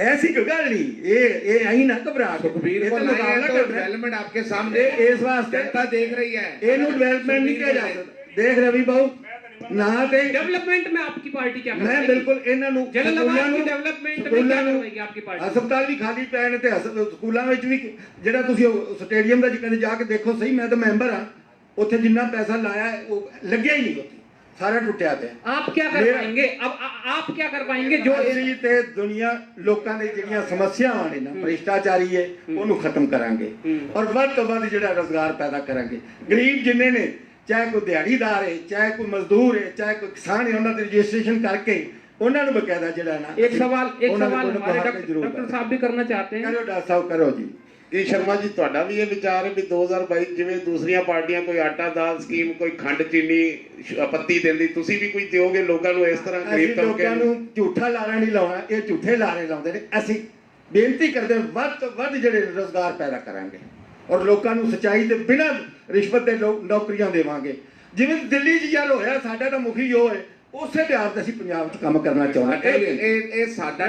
ऐसी कोई गल नहीं, ये अहीं ना घबरा। सुखबीर को डेवलपमेंट आपके सामने, इस वास्ते जनता देख रही है, इहनूं डेवलपमेंट नहीं कहा जा सकदा। देख रवि बाबू ना ते डेवलपमेंट में आपकी पार्टी क्या मैं बिल्कुल इन्हां नूं जलालाबाद की डेवलपमेंट में क्या करवाएगी आपकी पार्टी? हस्पताल भी खाली पए ने ते स्कूलां विच भी ਜਿਹੜਾ ਤੁਸੀਂ ਸਟੇਡੀਅਮ ਦਾ ਜਿੱਕਣ ਜਾ ਕੇ ਦੇਖੋ ਸਹੀ, ਮੈਂ ਤਾਂ ਮੈਂਬਰ ਹਾਂ, ਉੱਥੇ ਜਿੰਨਾ ਪੈਸਾ ਲਾਇਆ ਉਹ ਲੱਗਿਆ ਹੀ ਨਹੀਂ, ਉੱਥੇ ਸਾਰਾ ਟੁੱਟਿਆ ਪਿਆ। आप क्या करवाएंगे? अब आप क्या करवाएंगे जो ਅਸੀਂ ਤੇ ਦੁਨੀਆ ਲੋਕਾਂ ਦੀ ਜਿਹੜੀਆਂ ਸਮੱਸਿਆਵਾਂ ਨੇ ਨਾ, ਭ੍ਰਿਸ਼ਟਾਚਾਰੀ ਹੈ, ਉਹਨੂੰ ਖਤਮ ਕਰਾਂਗੇ ਔਰ ਵੱਧ ਤੋਂ ਵੱਧ ਜਿਹੜਾ ਰੋਜ਼ਗਾਰ ਪੈਦਾ ਕਰਾਂਗੇ। ਗਰੀਬ ਜਿੰਨੇ ਨੇ, ਚਾਹੇ ਕੋਈ ਦਿਹਾੜੀਦਾਰ ਹੈ, ਚਾਹੇ ਕੋਈ ਮਜ਼ਦੂਰ ਹੈ, ਚਾਹੇ ਕੋਈ ਕਿਸਾਨ ਹੈ, ਉਹਨਾਂ ਦੀ ਰਜਿਸਟ੍ਰੇਸ਼ਨ ਕਰਕੇ ਉਹਨਾਂ ਨੂੰ ਬਕਾਇਦਾ ਜਿਹੜਾ ਨਾ। एक सवाल हमारे डॉक्टर साहब भी करना चाहते हैं। ਕਰੋ ਡਾਕਟਰ ਸਾਹਿਬ, ਕਰੋ ਜੀ। ਕੀ ਸ਼ਰਮਾ ਜੀ, ਤੁਹਾਡਾ ਵੀ ਇਹ ਵਿਚਾਰ ਹੈ ਵੀ 2022 ਜਿਵੇਂ ਦੂਸਰੀਆਂ ਪਾਰਟੀਆਂ ਕੋਈ ਆਟਾ ਦਾਲ ਸਕੀਮ, ਕੋਈ ਖੰਡ ਚੀਨੀ ਪੱਤੀ ਦਿੰਦੀ, ਤੁਸੀਂ ਵੀ ਕੋਈ ਦਿਓਗੇ ਲੋਕਾਂ ਨੂੰ ਇਸ ਤਰ੍ਹਾਂ ਗਰੀਬ ਅਸੀਂ ਤਬਕੇ ਲੋਕਾਂ ਨੂੰ ਝੂਠਾ ਲਾਰਾ ਨਹੀਂ ਲਾਉਣਾ, ਇਹ ਝੂਠੇ ਲਾਰੇ ਲਾਉਂਦੇ ਨੇ। ਅਸੀਂ ਬੇਨਤੀ ਕਰਦੇ ਹਾਂ ਵੱਧ ਤੋਂ ਵੱਧ ਜਿਹੜੇ ਰੋਜ਼ਗਾਰ ਪੈਦਾ ਕਰਾਂਗੇ ਔਰ ਲੋਕਾਂ ਨੂੰ ਸੱਚਾਈ ਤੇ ਬਿਨਾਂ ਰਿਸ਼ਵਤ ਦੇ ਨੌਕਰੀਆਂ ਦੇਵਾਂਗੇ। ਜਿਵੇਂ ਦਿੱਲੀ 'ਚ ਯਾਰ ਹੋਇਆ, ਸਾਡਾ ਤਾਂ ਮੁਖੀ ਉਹ ਹੈ, ਉਸੇ ਬਿਹਾਰ ਤੇ ਅਸੀਂ ਪੰਜਾਬ 'ਚ ਕੰਮ ਕਰਨਾ ਚਾਹੁੰਦੇ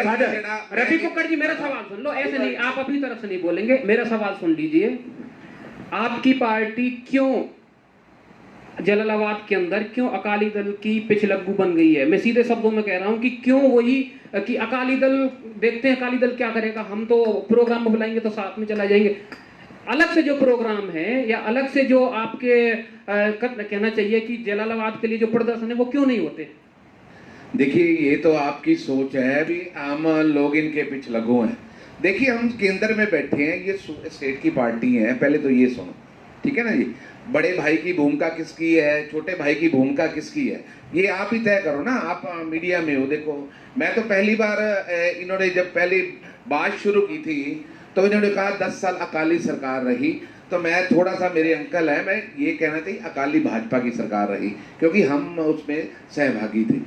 ਹਾਂ। रवि कुक्कड़ जी, मेरा सवाल सुन लो, ऐसे नहीं, आप अपनी तरफ से नहीं बोलेंगे, मेरा सवाल सुन लीजिए। आपकी पार्टी क्यों जलालाबाद के अंदर, क्यों अकाली दल की पिछलग्गू बन गई है? मैं सीधे शब्दों में कह रहा हूं कि क्यों वही कि अकाली दल, देखते हैं अकाली दल क्या करेगा, हम तो प्रोग्राम बुलाएंगे तो साथ में चला जाएंगे। अलग से जो प्रोग्राम है या अलग से जो आपके कहना चाहिए कि जलालाबाद के लिए जो प्रदर्शन है वो क्यों नहीं होते? देखिए, ये तो आपकी सोच है, अभी आम लोग इनके पीछे लगो हैं। देखिए, हम केंद्र में बैठे हैं, ये स्टेट की पार्टी है, पहले तो ये सुनो, ठीक है ना जी। बड़े भाई की भूमिका किसकी है, छोटे भाई की भूमिका किसकी है, ये आप ही तय करो ना। आप मीडिया में हो, देखो, मैं तो पहली बार इन्होंने जब पहली बात शुरू की थी तो इन्होंने कहा 10 साल अकाली सरकार रही, तो मैं थोड़ा सा, मेरे अंकल है, मैं ये कहना चाहिए अकाली भाजपा की सरकार रही, क्योंकि हम उसमें सहभागी थे।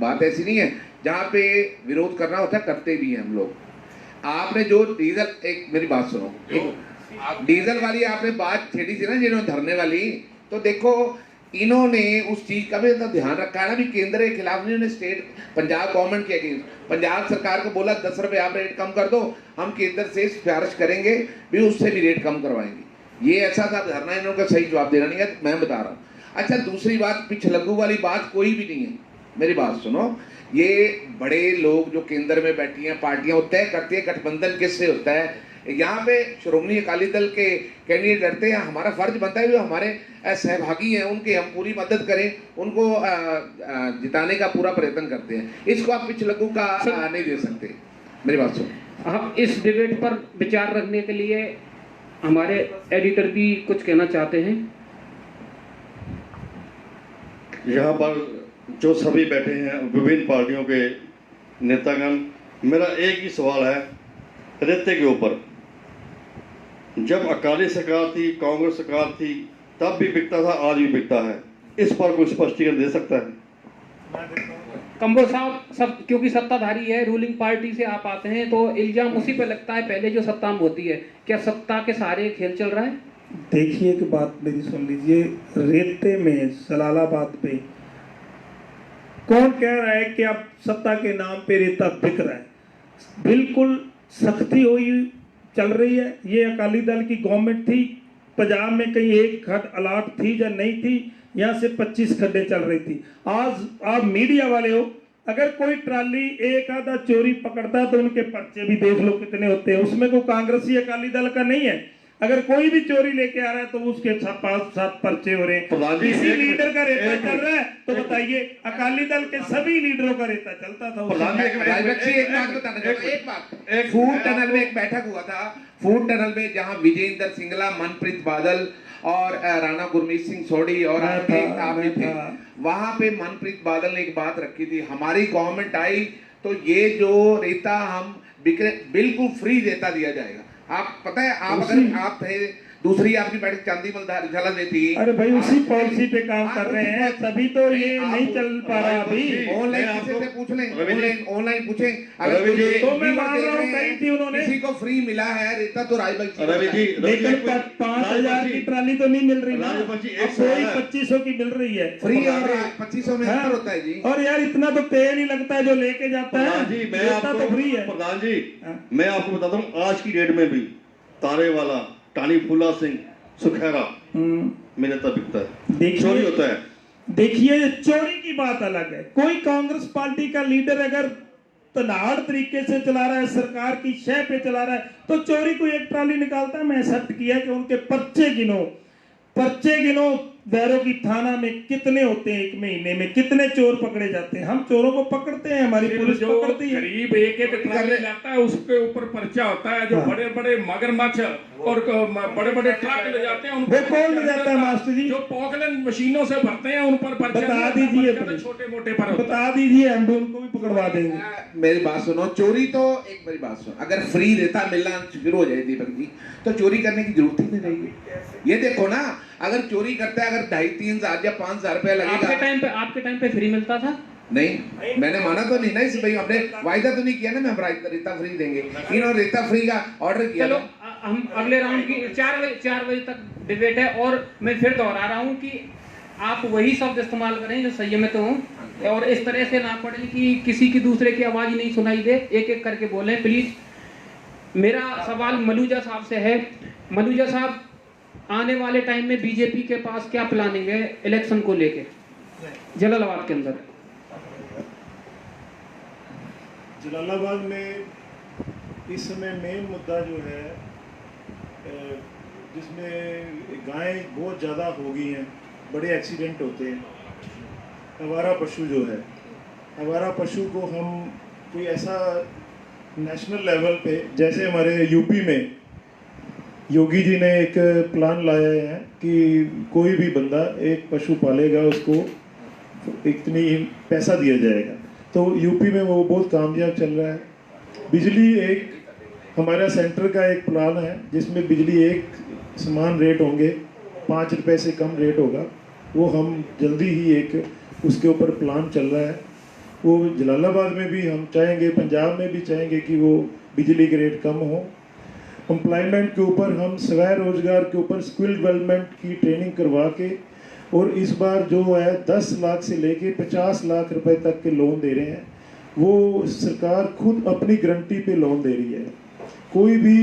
बात ऐसी नहीं है, जहाँ पे विरोध करना होता है करते भी हैं हम लोग। आपने जो डीजल, एक मेरी बात सुनो, डीजल वाली आपने बात छेड़ी थी ना जिन्होंने धरने वाली, तो देखो इन्होंने उस चीज का भी तो ध्यान रखा है ना भी केंद्र के खिलाफ इन्होंने स्टेट पंजाब गवर्नमेंट के अगेंस्ट पंजाब सरकार को बोला 10 रुपए आप रेट कम कर दो, हम केंद्र से सिफारिश करेंगे भी उससे भी रेट कम करवाएंगे। ये ऐसा था धरना, इन्होंने सही जवाब देना नहीं है, मैं बता रहा हूँ। अच्छा दूसरी बात, पिछलग्गू वाली बात कोई भी नहीं है, मेरी बात सुनो। ये बड़े लोग जो केंद्र में बैठी हैं पार्टियां वो तय करती है गठबंधन किससे होता है। यहाँ पे श्रोमणी अकाली दल के कैंडिडेट लड़ते हैं, हमारा फर्ज बनता है जो हमारे सहभागी हैं उनके हम पूरी मदद करें, उनको जिताने का पूरा प्रयत्न करते हैं। इसको आप पिछलग्गू का नहीं दे सकते, मेरी बात सुनो। हम इस डिबेट पर विचार रखने के लिए हमारे एडिटर भी कुछ कहना चाहते हैं। यहाँ पर जो सभी बैठे हैं विभिन्न पार्टियों के नेतागण, मेरा एक ही सवाल है रेते के ऊपर। जब अकाली सरकार थी, कांग्रेस सरकार थी, तब भी बिकता था, आज भी बिकता है, इस पर कोई स्पष्टीकरण दे सकता है? कंबोज साहब, सब क्योंकि सत्ताधारी है, रूलिंग पार्टी से आप आते हैं तो इल्जाम उसी पे लगता है पहले जो सत्ता में होती है। क्या सत्ता के सहारे खेल चल रहा है? देखिए एक बात मेरी सुन लीजिए, रेते में जलालाबाद पे कौन कह रहा है कि अब सत्ता के नाम पे रेता बिक रहा है? बिल्कुल सख्ती हुई चल रही है। ये अकाली दल की गवर्नमेंट थी, पंजाब में कहीं एक खड्ड अलाट थी या नहीं थी, यहाँ से 25 खड्डे चल रही थी। आज आप मीडिया वाले हो, अगर कोई ट्राली एक आधा चोरी पकड़ता है तो उनके पर्चे भी देख लो कितने होते हैं, उसमें कोई कांग्रेसी अकाली दल का नहीं है। अगर कोई भी चोरी लेके आ रहा है तो उसके 5-7 पर्चे हो रहे हैं। किसी लीडर का रेता चल रहा है तो बताइए, अकाली दल के सभी लीडरों का रेता चलता था। फूड टनल में एक बैठक हुआ था, फूड टनल में जहां विजेंद्र सिंगला, मनप्रीत बादल और राणा गुरमीत सिंह सोढ़ी और आप भी थे। वहां पे मनप्रीत बादल ने एक बात रखी थी, हमारी गवर्नमेंट आई तो ये जो रेता हम बिल्कुल फ्री रेता दिया जाएगा। आप पता है, आप अगर आप थे, दूसरी आपकी बैठक चांदीमल झलक में थी। अरे भाई उसी पॉलिसी पे काम कर रहे हैं, तभी तो ये नहीं चल पा रहा अभी। ऑनलाइन किसी से पूछ लें, ऑनलाइन पूछें। तो मैं मान रहा हूँ कही थी उन्होंने, किसी को फ्री मिला है रेता तो रवि जी, लेकिन 5,000 की ट्राली तो नहीं मिल रही ना, कोई 2500 की मिल रही है फ्री और 2500 में अंतर होता है जी। और यार इतना तो तेल ही लगता है जो लेके जाता है जी। रेता तो फ्री है। प्रधान जी, मैं आपको बताता हूँ आज की डेट में भी तारे वाला, टानी फूला सिंह, सुखैरा में नेता बिकता है, चोरी होता है। देखिए चोरी की बात अलग है, कोई कांग्रेस पार्टी का लीडर अगर तनाड़ तरीके से चला रहा है, सरकार की शह पे चला रहा है, तो चोरी को एक ट्राली निकालता है। मैं एक्सेप्ट किया कि उनके पर्चे गिनो दैरों की थाना में कितने होते हैं, एक महीने में कितने चोर पकड़े जाते हैं। हम चोरों को पकड़ते हैं, हमारी पुलिस पकड़ती है। करीब एक ट्रक जाता है, उसके ऊपर पर्चा होता है। जो बड़े बड़े मगरमच्छ और बड़े बड़े ट्रक ले जाते हैं, वो कौन ले जाता है मास्टर जी? जो पॉकलैंड मशीनों से भरते हैं उन पर पर्चा बता दीजिए, छोटे मोटे पर बता दीजिए, हम भी उनको भी पकड़वा देंगे। मेरी बात सुनो, चोरी तो एक मेरी बात सुनो, अगर फ्री रेता मिलना शुरू हो जाए दीपक जी तो चोरी करने की जरूरत ही नहीं रहेगी। ये देखो ना, अगर चोरी करता है, अगर 2,500-3,000 या 5,000 रुपया लगेगा। आपके टाइम पे फ्री मिलता था? नहीं, मैंने माना तो नहीं ना, इस भाई हमने वायदा तो नहीं किया ना, हम रेता फ्री देंगे। इन्होंने रेता फ्री का ऑर्डर किया। चलो हम अगले राउंड की 4 बजे तक डिबेट है, और मैं फिर दोहरा रहा हूँ कि आप वही शब्द इस्तेमाल करें जो संयमित हो, और इस तरह से ना पड़े कि किसी की दूसरे की आवाज नहीं सुनाई दे, एक एक करके बोलें प्लीज। मेरा सवाल मलूजा साहब से है। मलूजा साहब, आने वाले टाइम में बीजेपी के पास क्या प्लानिंग है इलेक्शन को लेके जलालाबाद के अंदर? जलालाबाद में इस समय मेन मुद्दा जो है, जिसमें गायें बहुत ज़्यादा हो गई हैं, बड़े एक्सीडेंट होते हैं। आवारा पशु जो है, आवारा पशु को हम कोई ऐसा नेशनल लेवल पे, जैसे हमारे यूपी में योगी जी ने एक प्लान लाया है कि कोई भी बंदा एक पशु पालेगा उसको इतनी पैसा दिया जाएगा, तो यूपी में वो बहुत कामयाब चल रहा है। बिजली एक हमारा सेंटर का एक प्लान है जिसमें बिजली एक समान रेट होंगे, 5 रुपए से कम रेट होगा। वो हम जल्दी ही एक उसके ऊपर प्लान चल रहा है। वो जलालाबाद में भी हम चाहेंगे, पंजाब में भी चाहेंगे कि वो बिजली के रेट कम हो। एम्प्लॉयमेंट के ऊपर, हम स्वय रोजगार के ऊपर स्किल डेवलपमेंट की ट्रेनिंग करवा के, और इस बार जो है 10 लाख से लेके 50 लाख रुपए तक के लोन दे रहे हैं। वो सरकार खुद अपनी गारंटी पे लोन दे रही है। कोई भी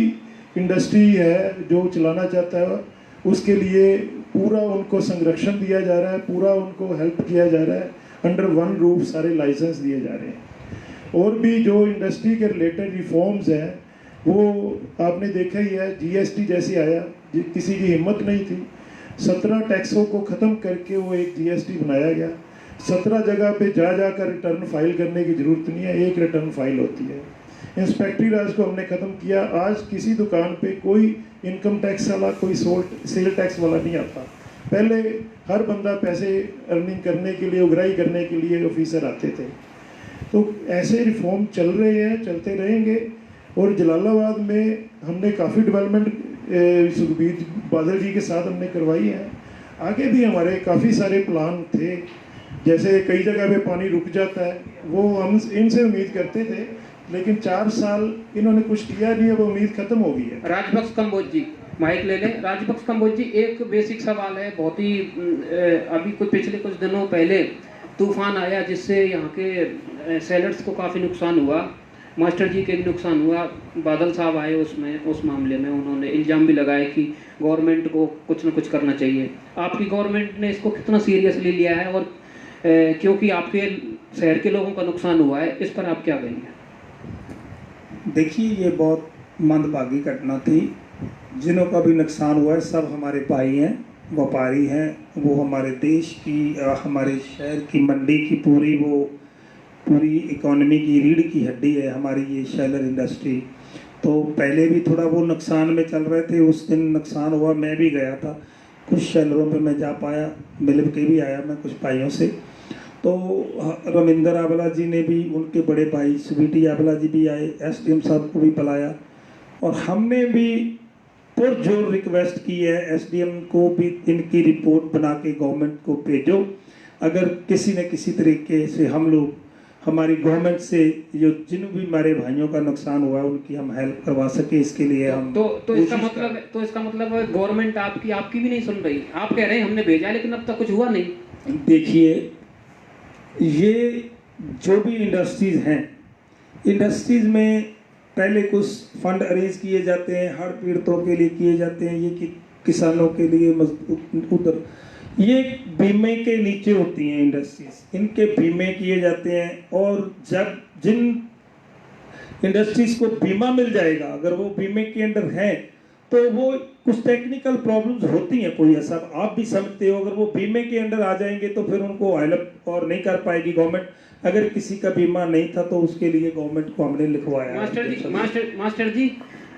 इंडस्ट्री है जो चलाना चाहता है उसके लिए पूरा उनको संरक्षण दिया जा रहा है, पूरा उनको हेल्प किया जा रहा है, अंडर वन रूफ सारे लाइसेंस दिए जा रहे हैं। और भी जो इंडस्ट्री के रिलेटेड रिफॉर्म्स हैं वो आपने देखा ही है, जीएसटी जैसे आया, किसी की हिम्मत नहीं थी, 17 टैक्सों को ख़त्म करके वो एक जीएसटी बनाया गया। 17 जगह पे जाकर रिटर्न फाइल करने की ज़रूरत नहीं है, एक रिटर्न फाइल होती है। इंस्पेक्टरी राज को हमने ख़त्म किया। आज किसी दुकान पे कोई इनकम टैक्स वाला, कोई सेल टैक्स वाला नहीं आता। पहले हर बंदा पैसे अर्निंग करने के लिए, उगराई करने के लिए ऑफिसर आते थे। तो ऐसे रिफॉर्म चल रहे हैं, चलते रहेंगे। और जलालाबाद में हमने काफ़ी डेवलपमेंट सुखबीर बादल जी के साथ हमने करवाई है। आगे भी हमारे काफ़ी सारे प्लान थे, जैसे कई जगह पे पानी रुक जाता है, वो हम इनसे उम्मीद करते थे, लेकिन 4 साल इन्होंने कुछ किया नहीं है, वो उम्मीद खत्म हो गई है। राजबख्श कंबोज जी, माइक ले लें। राजबख्श कंबोज जी, एक बेसिक सवाल है, बहुत ही अभी पिछले कुछ दिनों पहले तूफान आया जिससे यहाँ के सेलर्स को काफ़ी नुकसान हुआ, मास्टर जी के भी नुकसान हुआ। बादल साहब आए उस मामले में, उन्होंने इल्ज़ाम भी लगाए कि गवर्नमेंट को कुछ न कुछ करना चाहिए। आपकी गवर्नमेंट ने इसको कितना सीरियसली लिया है, और क्योंकि आपके शहर के लोगों का नुकसान हुआ है, इस पर आप क्या कहेंगे? देखिए, ये बहुत मंदभागी घटना थी। जिनों का भी नुकसान हुआ है सब हमारे भाई हैं, व्यापारी हैं। वो हमारे देश की, हमारे शहर की मंडी की पूरी इकोनॉमी की रीढ़ की हड्डी है हमारी ये शैलर इंडस्ट्री। तो पहले भी थोड़ा वो नुकसान में चल रहे थे। उस दिन नुकसान हुआ, मैं भी गया था, कुछ शैलरों पे मैं जा पाया, मिल के भी आया मैं कुछ भाइयों से। तो रविंदर आबला जी ने भी, उनके बड़े भाई स्वीटी आबला जी भी आए, एसडीएम साहब को भी बुलाया, और हमने भी पुरजोर रिक्वेस्ट की है एसडीएम को भी इनकी रिपोर्ट बना के गवर्नमेंट को भेजो। अगर किसी न किसी तरीके से हम लोग हमारी गवर्नमेंट से जो जिन भी हमारे भाइयों का नुकसान हुआ है उनकी हम हेल्प करवा सके, इसके लिए हम तो इसका मतलब गवर्नमेंट आपकी भी नहीं सुन रही। आप कह रहे हैं हमने भेजा लेकिन अब तक कुछ हुआ नहीं। देखिए, ये जो भी इंडस्ट्रीज हैं, इंडस्ट्रीज में पहले कुछ फंड अरेंज किए जाते हैं, हड़ पीड़ितों के लिए किए जाते हैं, ये कि किसानों के लिए उधर, ये बीमे के नीचे होती हैं इंडस्ट्रीज, इनके बीमे किए जाते हैं। और जब जिन इंडस्ट्रीज को बीमा मिल जाएगा, अगर वो बीमे के अंडर हैं, तो वो कुछ टेक्निकल प्रॉब्लम्स होती हैं, कोई ऐसा आप भी समझते हो। अगर वो बीमे के अंडर आ जाएंगे तो फिर उनको हेल्प और नहीं कर पाएगी गवर्नमेंट। अगर किसी का बीमा नहीं था तो उसके लिए गवर्नमेंट को हमने लिखवाया। मास्टर जी,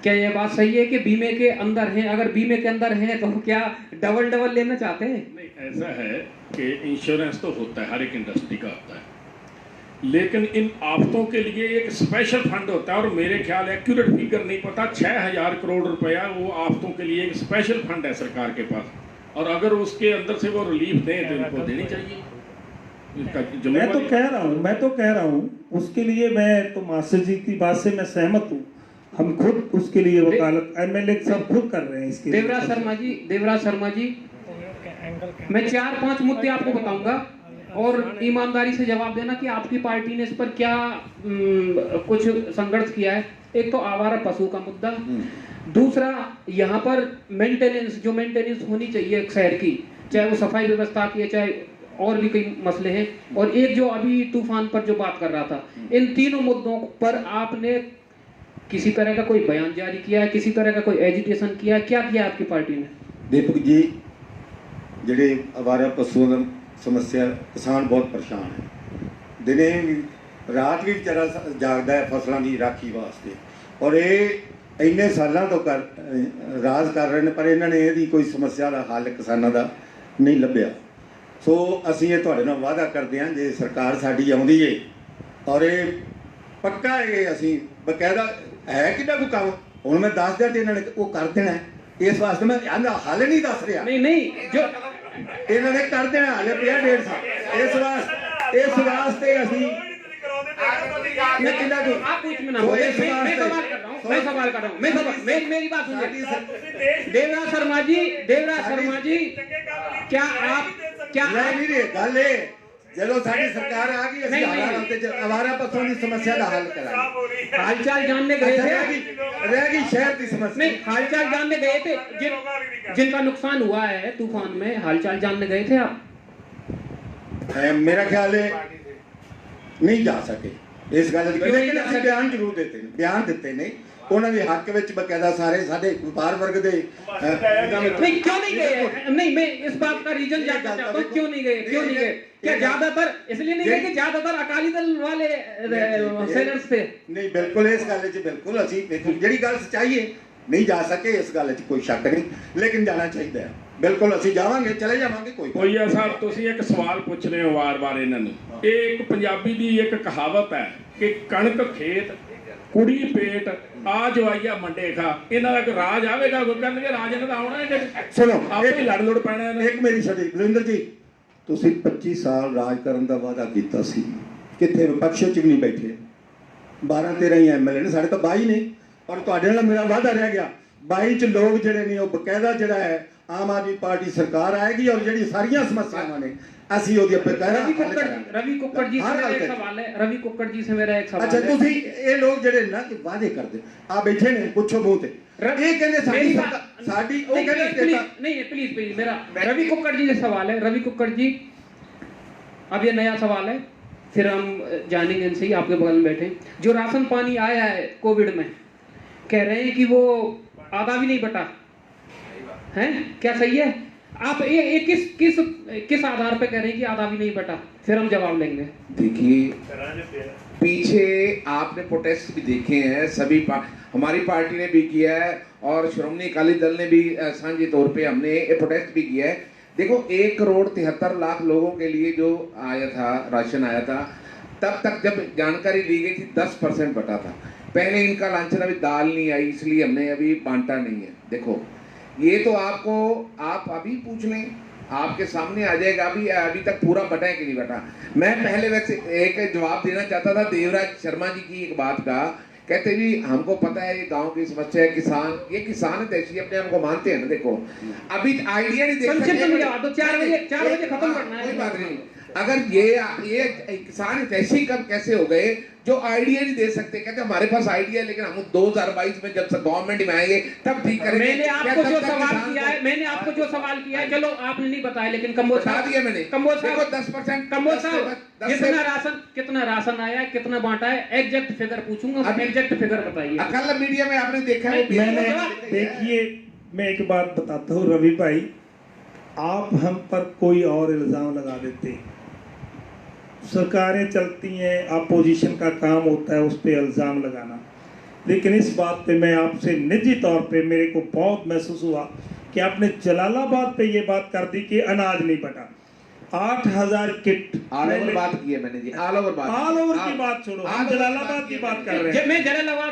क्या ये बात सही है कि बीमे के अंदर हैं? अगर बीमे के अंदर हैं तो क्या डबल लेना चाहते हैं? नहीं, ऐसा है कि इंश्योरेंस तो होता है, हर एक इंडस्ट्री का होता है, लेकिन इन आफतों के लिए एक स्पेशल फंड होता है। और मेरे ख्याल एक्यूरेट फिगर नहीं पता, 6000 करोड़ रुपया वो आफतों के लिए एक स्पेशल फंड है सरकार के पास, और अगर उसके अंदर से वो रिलीफ दें तो इनको देनी चाहिए। मैं तो कह रहा हूँ उसके लिए, मैं तो मास्टर जी की बात से मैं सहमत हूँ। हम खुद उसके लिए वकालत एमएलए सब खुद कर रहे हैं इसके। देवराज शर्मा जी, मैं 4-5 मुद्दे आपको बताऊंगा और ईमानदारी से जवाब देना कि आपकी पार्टी ने इस पर क्या कुछ संघर्ष किया है। एक तो आवारा पशु का मुद्दा, दूसरा यहाँ पर मेंटेनेंस होनी चाहिए शहर की, चाहे वो सफाई व्यवस्था की है, चाहे और भी कई मसले हैं, और एक जो अभी तूफान पर जो बात कर रहा था। इन तीनों मुद्दों पर आपने किसी तरह का कोई बयान जारी किया है, किसी तरह का कोई एजिटेशन किया है, क्या किया आपकी पार्टी ने? दीपक जी, ਜਿਹੜੇ आवारा पशुओं की समस्या, किसान बहुत परेशान है, दिने रात भी बेचारा जागदा है फसलों की राखी वास्ते, और ये इन्ने सालों तो राज कर रहे हैं, पर इन्होंने यदि कोई समस्या का हल किसानों का नहीं लभ्या। सो असीं ये तुहाडे नाल वादा करते हैं, जे सरकार साडी आउंदी है और ये पक्का ये असीं बकायदा है कि कोई काम हुण मैं दस दिया तो इन्होंने वो कर देना है। इस वास्ते मैं हाले नहीं दस रहा, नहीं जो इन्होंने कर देना हाले 1.5 साल। इस वास्ते असीं आप पूछ में ना बोले, मैं सवाल कर रहा हूँ, मैं सवाल कर रहा हूँ, मेरी बात सुनिए। देवराज शर्मा जी, क्या आप गल ਜਦੋਂ ਸਾਡੀ ਸਰਕਾਰ ਆ ਗਈ ਅਸੀਂ ਹਾਲਾਂ ਤੇ ਆਵਾਰਾ ਪਸ਼ੂਆਂ ਦੀ ਸਮੱਸਿਆ ਦਾ ਹੱਲ ਕਰਾਂਗੇ। हालचाल जानने गए थे, रह गई शहर की समस्या। नहीं हालचाल जानने गए थे, जिनका नुकसान हुआ है तूफान में, हालचाल जानने गए थे आप? मेरा ख्याल है नहीं जा सके इस गल लेकिन ਅਸੀਂ ਬਿਆਨ ਜ਼ਰੂਰ ਦਿੱਤੇ ਨੇ ਉਹਨਾਂ ਦੇ ਹੱਕ ਵਿੱਚ ਬਕਾਇਦਾ ਸਾਰੇ ਸਾਡੇ ਵਪਾਰ ਵਰਗ ਦੇ नहीं क्यों नहीं गए? नहीं, मैं इस बात का रीजन जानना चाहता हूँ, क्यों नहीं गए? क्या ज्यादातर इसलिए नहीं गए कि ज्यादातर अकाली दल वाले सेलर्स थे? नहीं बिल्कुल इस गल च बिल्कुल ਅਸੀਂ ਜਿਹੜੀ ਗੱਲ ਸੱਚਾਈ ਹੈ नहीं जा सके इस गल च कोई शक नहीं लेकिन जाना चाहिए बिल्कुल ਅਸੀਂ ਜਾਵਾਂਗੇ ਚਲੇ ਜਾਵਾਂਗੇ ਕੋਈ ਭਈਆ ਸਾਹਿਬ ਤੁਸੀਂ ਇੱਕ ਸਵਾਲ ਪੁੱਛ ਰਹੇ ਹੋ ਵਾਰ-ਵਾਰ ਇਹਨਾਂ ਨੂੰ। ਇਹ ਇੱਕ ਪੰਜਾਬੀ ਦੀ ਇੱਕ ਕਹਾਵਤ ਹੈ ਕਿ ਕਣਕ ਖੇਤ ਕੁੜੀ ਪੇਟ ਆ ਜਵਾਈਆ ਮੰਡੇ ਖਾ। ਇਹਨਾਂ ਦਾ ਕੋਈ ਰਾਜ ਆਵੇਗਾ, ਕੋਈ ਕਰਨਗੇ ਰਾਜ ਇਹਨਾਂ ਦਾ ਆਉਣਾ ਹੈ ਕਿ ਸੁਣੋ ਆਪੇ ਹੀ ਲੜ ਪੈਣਾ ਇਹਨਾਂ ਇੱਕ ਮੇਰੀ ਛੱਡੀ ਬਲਿੰਦਰ ਜੀ ਤੁਸੀਂ 25 ਸਾਲ ਰਾਜ ਕਰਨ ਦਾ ਵਾਅਦਾ ਕੀਤਾ ਸੀ ਕਿੱਥੇ ਵਿਪਕਸ਼ ਚ ਵੀ ਨਹੀਂ ਬੈਠੇ 12-13 ਹੀ ਐਮਐਲਏ ਨੇ ਸਾਡੇ ਤਾਂ 22 ਨੇ ਪਰ ਤੁਹਾਡੇ ਨਾਲ ਮੇਰਾ ਵਾਅਦਾ ਰਹਿ ਗਿਆ 22 ਚ ਲੋਕ ਜਿਹੜੇ ਨੇ ਉਹ ਬਕਾਇਦਾ ਜਿਹੜਾ ਹੈ ਆਮ ਆਦਮੀ ਪਾर्टी सरकार आएगी और ਜਿਹੜੀ ਸਾਰੀਆਂ ਸਮੱਸਿਆਵਾਂ ਨੇ ਅਸੀਂ ਉਹਦੀ ਬਕਾਇਦਾ रवि कुक्कड़ जी से मेरा एक सवाल है, रवि कुक्कड़ जी से मेरा एक सवाल अच्छा ਤੁਸੀਂ ਇਹ ਲੋਕ ਜਿਹੜੇ ਨਾ ਵਾਅਦੇ ਕਰਦੇ ਆ ਬੈਠੇ ਨੇ ਪੁੱਛੋ ਮੂੰਹ ਤੇ ਇਹ ਕਹਿੰਦੇ ਸਾਡੀ ਉਹ ਕਹਿੰਦੇ नहीं प्लीज मेरा रवि कुक्कड़ जी से सवाल है। रवि कुक्कड़ जी अब ये नया सवाल है, फिर हम जानेंगे इनसे ही, आपके बगल में बैठे। जो राशन पानी आया है कोविड में, कह रहे हैं कि वो आधा भी नहीं बटा है, क्या सही है? आप ये किस आधार पे कह रहे हैं कि आधा भी नहीं बटा? फिर हम जवाब लेंगे। देखिए पीछे आपने प्रोटेस्ट भी देखे हैं, सभी हमारी पार्टी ने भी किया है और श्रोमणी अकाली दल ने भी साझे तौर पे हमने ये प्रोटेस्ट भी किया है। देखो 1,73,00,000 लोगों के लिए जो आया था राशन आया था, तब तक जब जानकारी ली गई थी 10% बटा था। पहले इनका लांछन अभी दाल नहीं आई इसलिए हमने अभी बांटा नहीं है। देखो ये तो आपको आप अभी पूछ लें, आपके सामने आ जाएगा। अभी तक पूरा बटा है कि नहीं बटा। मैं पहले वैसे एक जवाब देना चाहता था देवराज शर्मा जी की एक बात का, कहते भी हमको पता है ये गांव की समस्या है, ये किसान है देशी अपने आप को मानते हैं ना। देखो अभी आइडिया नहीं देख सकते तो 4 बजे खत्म करना है, कोई बात नहीं। अगर ये किसान ऐसे कब कैसे हो गए जो आइडिया नहीं दे सकते? कहते हमारे पास आइडिया लेकिन हम 2022 में जब गवर्नमेंट में आएंगे तब ठीक करेंगे। मैंने आपको जो सवाल किया है, चलो आपने नहीं बताया लेकिन कंबोज बता दिया मैंने। कंबोज साहब 10% कंबोज साहब कितना राशन आया, कितना बांटा है, एग्जैक्ट फिगर पूछूंगा, एग्जैक्ट फिगर बताइए। अकल मीडिया में आपने देखा है। देखिए मैं एक बात बताता हूँ रवि भाई, आप हम पर कोई और इल्ज़ाम लगा देते, सरकारें चलती हैं, अपोजिशन का काम होता है उस पर इल्ज़ाम लगाना। लेकिन इस बात पे मैं आपसे निजी तौर पे मेरे को बहुत महसूस हुआ कि आपने जलालाबाद पे ये बात कर दी कि अनाज नहीं बटा। 8,000 किट ऑल ओवर बात की है मैंने जी, ऑल ओवर की बात छोड़ो, हम जलालाबाद की बात कर रहे हैं। मैं जलालाबाद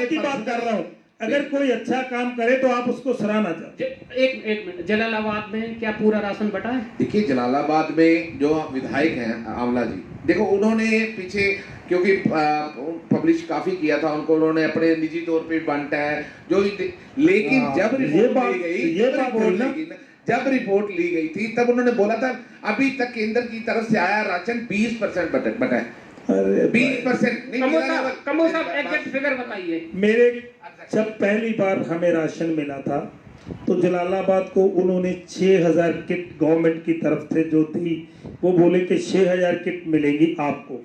की बात कर रहा हूँ। अगर कोई अच्छा काम करे तो आप उसको सराहना चाहते। एक मिनट, जलालाबाद में क्या पूरा राशन बटा है? देखिए जलालाबाद में जो विधायक हैं आंवला जी, देखो उन्होंने पीछे क्योंकि पब्लिश काफी किया था उनको, उन्होंने अपने निजी तौर पे बांटा है जो, लेकिन जब रिपोर्ट ली गई थी तब उन्होंने बोला था अभी तक केंद्र की तरफ से आया राशन 20% बटा है। 20% कमो साहब एग्जैक्ट फिगर बताइए। मेरे जब पहली बार हमें राशन मिला था तो जलालाबाद को उन्होंने 6,000 किट गवर्नमेंट की तरफ से जो थी वो बोले कि 6,000 किट मिलेगी आपको।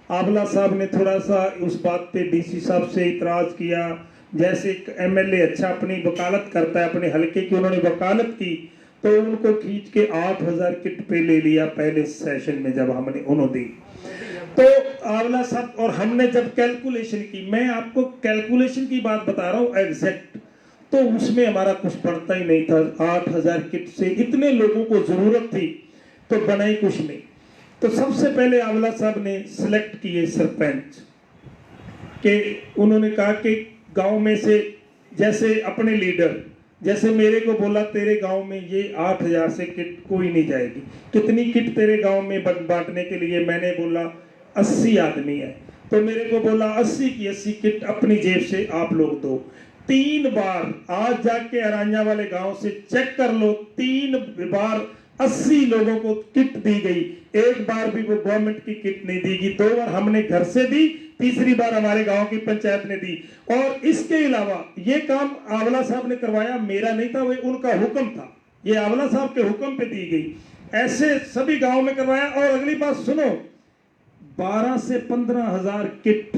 आंवला साहब ने थोड़ा सा उस बात पे डीसी साहब से इतराज किया, जैसे एक एमएलए अच्छा अपनी वकालत करता है अपने हलके की, उन्होंने वकालत की तो उनको खींच के 8,000 किट पे ले लिया पहले सेशन में जब हमने उन्होंने दी। तो आंवला साहब और हमने जब कैलकुलेशन की, मैं आपको कैलकुलेशन की बात बता रहा हूँ एग्जैक्ट, तो उसमें हमारा कुछ पड़ता ही नहीं था। 8,000 किट से इतने लोगों को जरूरत थी तो बनाई कुछ नहीं। तो सबसे पहले आंवला साहब ने सिलेक्ट किए सरपंच के, उन्होंने कहा कि गांव में से जैसे अपने लीडर, जैसे मेरे को बोला तेरे गांव में ये 8,000 से किट कोई नहीं जाएगी, कितनी किट तेरे गांव में बांटने के लिए? मैंने बोला 80 आदमी है, तो मेरे को बोला 80 की 80 किट अपनी जेब से आप लोग दो। 3 बार आज जाके अरानिया वाले गांव से चेक कर लो, 3 बार 80 लोगों को किट दी गई, एक बार भी वो गवर्नमेंट की किट नहीं दी गई। 2 बार हमने घर से दी, तीसरी बार हमारे गांव की पंचायत ने दी। और इसके अलावा ये काम आंवला साहब ने करवाया, मेरा नहीं था, वो उनका हुक्म था, ये आंवला साहब के हुक्म पे दी गई। ऐसे सभी गांव में करवाया। और अगली बात सुनो, 12 से 15 हजार किट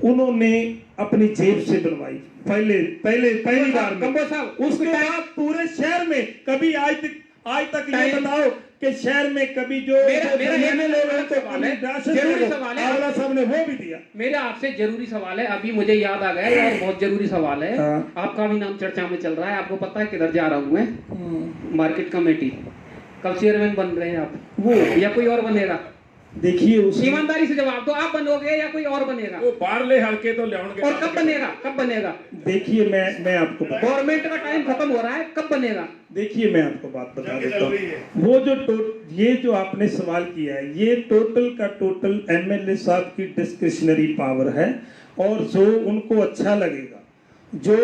उन्होंने अपनी जेब से बनवाई पहली बार में। उसके बाद पूरे शहर में कभी आज तक ये बताओ कि शहर में कभी जो आंवला साहब ने वो भी दिया। मेरा आपसे जरूरी सवाल है, अभी मुझे याद आ गया और बहुत जरूरी सवाल है। आपका भी नाम चर्चा में चल रहा है, आपको पता है किधर जा रहा हूँ मैं? Market committee. कब चेयरमैन बन रहे हैं आप, वो या कोई और बनेगा? देखिए ईमानदारी से जवाब दो, आप बनोगे या कोई और बनेगा? वो बाहरले हल्के तो लेउणगे। और कब बनेगा? देखिए मैं आपको गवर्नमेंट का टाइम खत्म हो रहा है, कब बनेगा? देखिए मैं आपको बात बता देता हूँ। वो ये जो आपने सवाल किया है, ये टोटल का टोटल एमएलए साहब की डिस्क्रिशनरी पावर है, और जो उनको अच्छा लगेगा, जो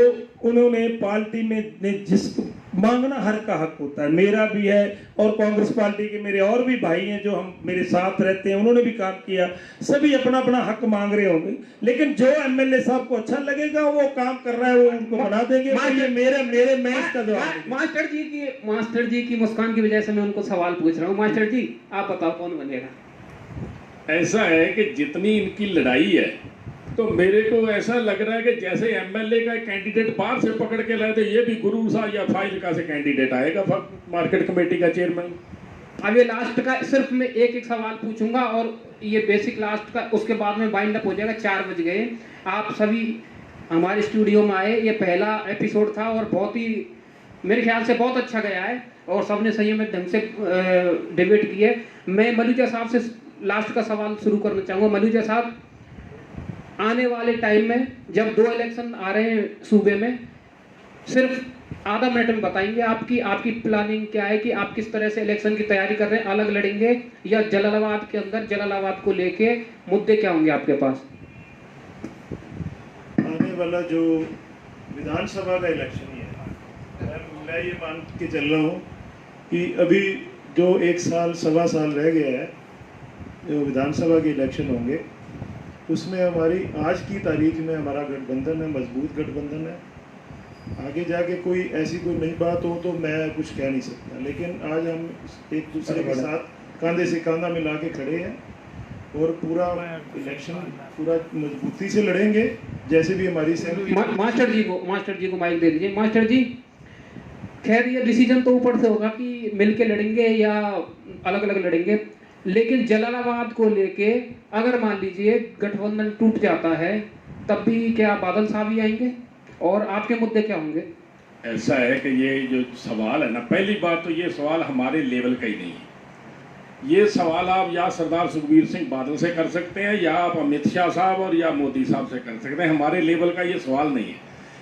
उन्होंने पार्टी में जिसको मांगना हर का हक होता है, मेरा भी है और कांग्रेस पार्टी के मेरे और भी भाई हैं जो हम मेरे साथ रहते हैं, उन्होंने भी काम किया, सभी अपना अपना हक मांग रहे होंगे। लेकिन जो एमएलए साहब को अच्छा लगेगा वो काम कर रहा है, वो उनको बना देंगे। मेरे मैं इसका जवाब मास्टर जी की मुस्कान की वजह से मैं उनको सवाल पूछ रहा हूँ। मास्टर जी आप बताओ कौन बनेगा? ऐसा है कि जितनी इनकी लड़ाई है, तो मेरे को ऐसा लग रहा है कि जैसे एमएलए का कैंडिडेट बाहर से पकड़ के लाए, तो ये भी गुरु सा या फाइल से कैंडिडेट आएगा मार्केट कमेटी का चेयरमैन। अब ये लास्ट का सिर्फ मैं एक सवाल पूछूंगा और ये बेसिक लास्ट का, उसके बाद में वाइंड अप हो जाएगा। 4 बज गए, आप सभी हमारे स्टूडियो में आए, ये पहला एपिसोड था और बहुत ही मेरे ख्याल से बहुत अच्छा गया है और सबने संयमित ढंग से डिबेट किए। मैं मलूजा साहब से लास्ट का सवाल शुरू करना चाहूँगा। मलूजा साहब, आने वाले टाइम में जब 2 इलेक्शन आ रहे हैं सूबे में, सिर्फ आधा मिनट में बताएंगे आपकी प्लानिंग क्या है कि आप किस तरह से इलेक्शन की तैयारी कर रहे हैं? अलग लड़ेंगे या जलालाबाद के अंदर जलालाबाद को लेके मुद्दे क्या होंगे आपके पास? आने वाला जो विधानसभा का इलेक्शन ही है, मैं ये मान के चल रहा हूँ कि अभी जो 1 साल सवा साल रह गया है, जो विधानसभा के इलेक्शन होंगे, उसमें हमारी आज की तारीख में हमारा गठबंधन है, मजबूत गठबंधन है। आगे जाके कोई ऐसी कोई नई बात हो तो मैं कुछ कह नहीं सकता, लेकिन आज हम एक दूसरे के साथ कंधे से कंधा मिला के खड़े हैं और पूरा इलेक्शन पूरा मजबूती से लड़ेंगे, जैसे भी हमारी मास्टर जी को माइक दे दीजिए। मास्टर जी, खैर ये डिसीजन तो ऊपर से होगा कि मिलके लड़ेंगे या अलग अलग लड़ेंगे, लेकिन जलालाबाद को लेके अगर मान लीजिए गठबंधन टूट जाता है, तब भी क्या बादल साहब ही आएंगे और आपके मुद्दे क्या होंगे? ऐसा है कि ये जो सवाल है ना, पहली बात तो ये सवाल हमारे लेवल का ही नहीं है। ये सवाल आप या सरदार सुखबीर सिंह बादल से कर सकते हैं या आप अमित शाह साहब और या मोदी साहब से कर सकते हैं, हमारे लेवल का ये सवाल नहीं है।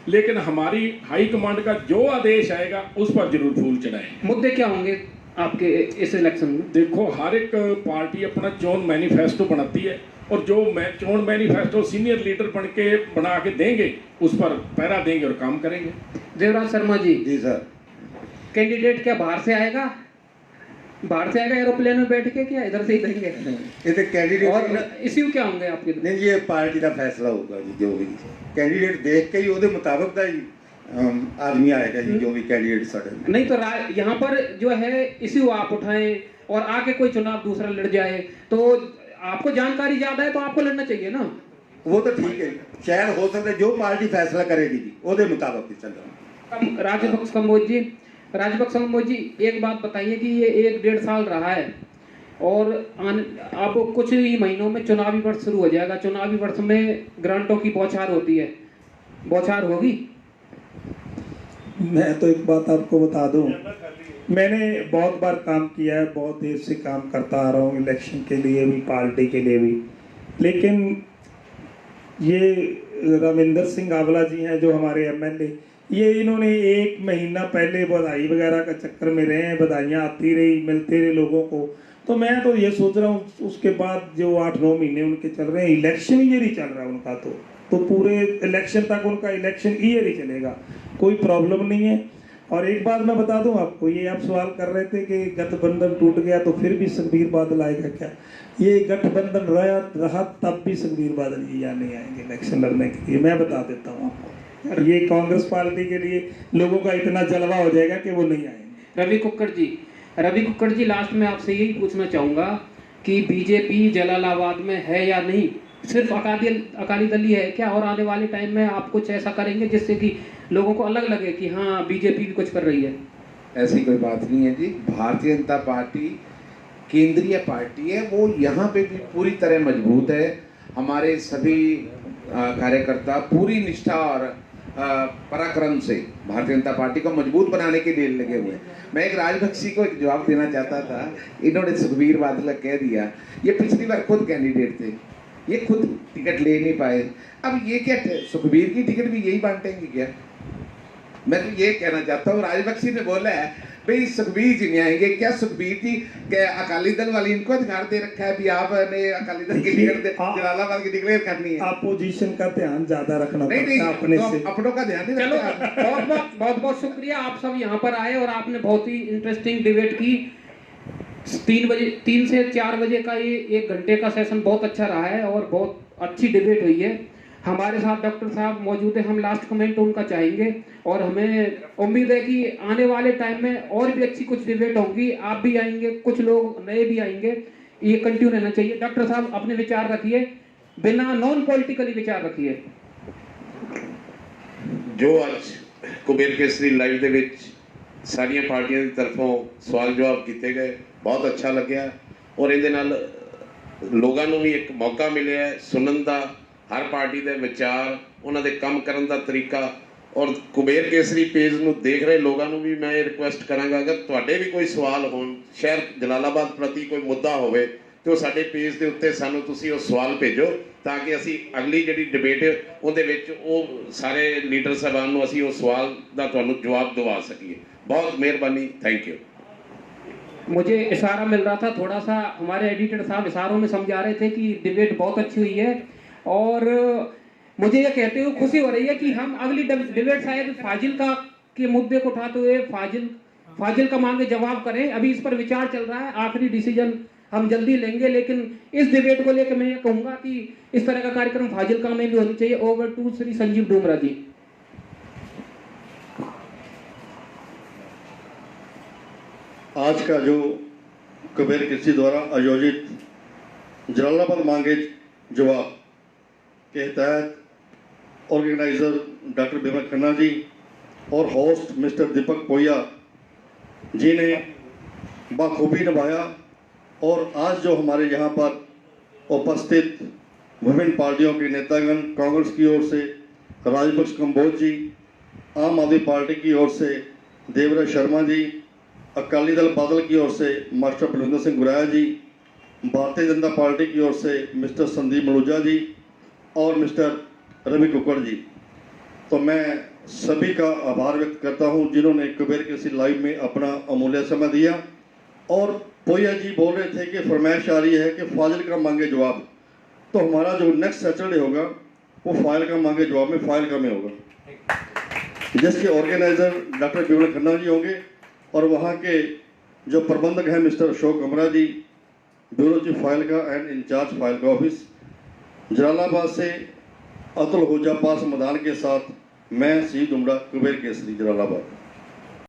लेकिन हमारी हाई कमांड का जो आदेश आएगा उस पर जरूर फूल चढ़ाएंगे। मुद्दे क्या होंगे आपके इस इलेक्शन में? देखो, हर एक पार्टी अपना चोन मैनिफेस्टो बनाती है और जो चोन मैनिफेस्टो सीनियर लीडर बना के देंगे उस पर पहरा देंगे और काम करेंगे। देवराज शर्मा जी। जी सर। कैंडिडेट क्या बाहर से आएगा एरोप्लेन में बैठ के, क्या इधर से ही देंगे? ये तो कैंडिडेट और इश्यू क्या होंगे आपके? नहीं, ये पार्टी का फैसला होगा जी, जो भी कैंडिडेट देख के ही ਉਹਦੇ ਮੁਤਾਬਕ ਦਾ ही आदमी आएगा जी, जो भी कैंडिडेट साढ़े। नहीं तो यहाँ पर जो है इश्यू आप उठाएं और आके कोई चुनाव दूसरा लड़ जाए, तो आपको जानकारी ज्यादा है तो आपको लड़ना चाहिए ना। वो तो ठीक है, शायद हो सकता है जो पार्टी फैसला करेगी जी ਉਹਦੇ मुताबिक ही चल। राजपक्ष कंबोज जी, एक बात बताइए कि ये 1-1.5 साल रहा है और अब कुछ ही महीनों में चुनावी वर्ष शुरू हो जाएगा। चुनावी वर्ष में ग्रांटों की बौछार होती है, बौछार होगी? मैं तो एक बात आपको बता दूं, मैंने बहुत बार काम किया है, बहुत देर से काम करता आ रहा हूँ, इलेक्शन के लिए भी पार्टी के लिए भी। लेकिन ये रविंदर सिंह आंवला जी हैं जो हमारे एमएलए, ये इन्होंने 1 महीना पहले बधाई वगैरह का चक्कर में रहे हैं, बधाइयाँ आती रही, मिलते रहे लोगों को। तो मैं तो ये सोच रहा हूँ उसके बाद जो 8-9 महीने उनके चल रहे हैं, इलेक्शन ईयर ही चल रहा है उनका, तो पूरे इलेक्शन तक उनका इलेक्शन ईयर ही चलेगा, कोई प्रॉब्लम नहीं है। और एक बात मैं बता दूं आपको, ये आप सवाल कर रहे थे कि गठबंधन टूट गया तो फिर भी सुखबीर बादल आएगा क्या? ये गठबंधन रहा तब भी सुखबीर बादल जी यहाँ नहीं आएंगे इलेक्शन लड़ने के लिए, मैं बता देता हूँ आपको। ये कांग्रेस पार्टी के लिए लोगों का इतना जलवा हो जाएगा कि वो नहीं आएंगे। रवि कुक्कड़ जी, लास्ट में आपसे यही पूछना चाहूँगा कि बीजेपी जलालाबाद में है या नहीं, सिर्फ अकाली दल ही है क्या, और आने वाले टाइम में आप कुछ ऐसा करेंगे जिससे कि लोगों को अलग लगे कि हाँ बीजेपी भी कुछ कर रही है? ऐसी कोई बात नहीं है जी। भारतीय जनता पार्टी केंद्रीय पार्टी है, वो यहाँ पे भी पूरी तरह मजबूत है। हमारे सभी कार्यकर्ता पूरी निष्ठा और पराक्रम से भारतीय जनता पार्टी को मजबूत बनाने के लिए लगे हुए हैं। मैं एक राजबख्शी को एक जवाब देना चाहता था, इन्होंने सुखबीर बादल कह दिया, ये पिछली बार खुद कैंडिडेट थे, ये खुद टिकट ले नहीं पाए, अब ये क्या सुखबीर की टिकट भी यही बांटेंगे क्या? मैं तो ये कहना चाहता हूँ, राजबख्शी ने बोला है भाई सुखबीर जी नहीं आएंगे, क्या सुखबीर जी क्या अकाली दल वाली इनको अधिकार दे रखा है भी आपने अकाली दल की टिकट जलालाबाद की डिक्लेयर करनी है? अपोजिशन का ध्यान ज्यादा रखना पड़ता है अपने से, अपनों का ध्यान नहीं रखते। बहुत बहुत शुक्रिया, आप सब यहाँ पर आए और आपने बहुत ही इंटरेस्टिंग डिबेट की। 3 से 4 बजे का ये 1 घंटे का सेशन बहुत अच्छा रहा है और बहुत अच्छी डिबेट हुई है। हमारे साथ डॉक्टर साहब मौजूद है, हम लास्ट कमेंट उनका चाहेंगे और हमें उम्मीद है कि आने वाले टाइम में और भी अच्छी कुछ डिबेट होंगी, आप भी आएंगे, कुछ लोग नए भी आएंगे, ये कंटिन्यू रहना चाहिए। डॉक्टर साहब अपने विचार रखिए, बिना नॉन पॉलिटिकली विचार रखिए। जो आज कुबेर केसरी लाइव ਦੇ ਵਿੱਚ ਸਾਰੀਆਂ ਪਾਰਟੀਆਂ ਦੀ ਤਰਫੋਂ ਸਵਾਲ ਜਵਾਬ ਕੀਤੇ ਗਏ, ਬਹੁਤ ਅੱਛਾ ਲੱਗਿਆ ਔਰ ਇਹਦੇ ਨਾਲ ਲੋਕਾਂ ਨੂੰ ਵੀ ਇੱਕ ਮੌਕਾ ਮਿਲਿਆ ਸੁਣਨ ਦਾ, ਹਰ ਪਾਰਟੀ ਦੇ ਵਿਚਾਰ, ਉਹਨਾਂ ਦੇ ਕੰਮ ਕਰਨ ਦਾ ਤਰੀਕਾ। ਔਰ ਕੁਬੇਰ ਕੇਸਰੀ ਪੇਜ ਨੂੰ ਦੇਖ ਰਹੇ ਲੋਕਾਂ ਨੂੰ ਵੀ ਮੈਂ ਇਹ ਰਿਕੁਐਸਟ ਕਰਾਂਗਾ, ਅਗਰ ਤੁਹਾਡੇ ਵੀ ਕੋਈ ਸਵਾਲ ਹੋਣ, ਸ਼ਹਿਰ ਜਲਾਲਾਬਾਦ ਪ੍ਰਤੀ ਕੋਈ ਮੁੱਦਾ ਹੋਵੇ ਤੇ ਉਹ ਸਾਡੇ ਪੇਜ ਦੇ ਉੱਤੇ ਸਾਨੂੰ ਤੁਸੀਂ ਉਹ ਸਵਾਲ ਭੇਜੋ ਤਾਂ ਕਿ ਅਸੀਂ ਅਗਲੀ ਜਿਹੜੀ ਡਿਬੇਟ ਉਹਦੇ ਵਿੱਚ ਉਹ ਸਾਰੇ ਲੀਡਰ ਸਾਹਿਬਾਨ ਨੂੰ ਅਸੀਂ ਉਹ ਸਵਾਲ ਦਾ ਤੁਹਾਨੂੰ ਜਵਾਬ ਦਿਵਾ ਸਕੀਏ। बहुत मेहरबानी, थैंक यू। मुझे इशारा मिल रहा था थोड़ा सा, हमारे एडिटर साहब इशारों में समझा रहे थे कि डिबेट बहुत अच्छी हुई है और मुझे ये कहते हुए खुशी हो रही है कि हम अगली डिबेट शायद फाजिल के मुद्दे को उठाते हुए फाजिल का मांगे जवाब करें। अभी इस पर विचार चल रहा है, आखिरी डिसीजन हम जल्दी लेंगे, लेकिन इस डिबेट को लेकर मैं ये कहूँगा कि इस तरह का कार्यक्रम फाजिलका में भी होनी चाहिए। ओवर टू श्री संजीव डोमरा जी। आज का जो कुबेर केसरी द्वारा आयोजित जलालाबाद मांगे जवाब के तहत ऑर्गेनाइजर डॉक्टर विमल खन्ना जी और होस्ट मिस्टर दीपक पोया जी ने बखूबी निभाया। और आज जो हमारे यहाँ पर उपस्थित विभिन्न पार्टियों के नेतागण, कांग्रेस की ओर से राजपक्ष कंबोज जी, आम आदमी पार्टी की ओर से देवराज शर्मा जी, अकाली दल बादल की ओर से मास्टर बलविंदर सिंह गुराया जी, भारतीय जनता पार्टी की ओर से मिस्टर संदीप मलूजा जी और मिस्टर रवि कुक्कड़ जी, तो मैं सभी का आभार व्यक्त करता हूं जिन्होंने कुबेर केसरी लाइव में अपना अमूल्य समय दिया। और पोया जी बोल रहे थे कि फरमाइश आ रही है कि फाजिलका मांगे जवाब, तो हमारा जो नेक्स्ट सैटरडे होगा वो फाजिलका मांगे जवाब में फाजिलका में होगा, जिसके ऑर्गेनाइजर डॉक्टर विमल खन्ना जी होंगे और वहाँ के जो प्रबंधक हैं mister Ashok Amra ji, bureau chief Fazilka and incharge Fazilka office. Jalalabad से अतुल हुजा पास मैदान के साथ मैं सी दुमड़ा, कुबेर केसरी, जलालाबाद।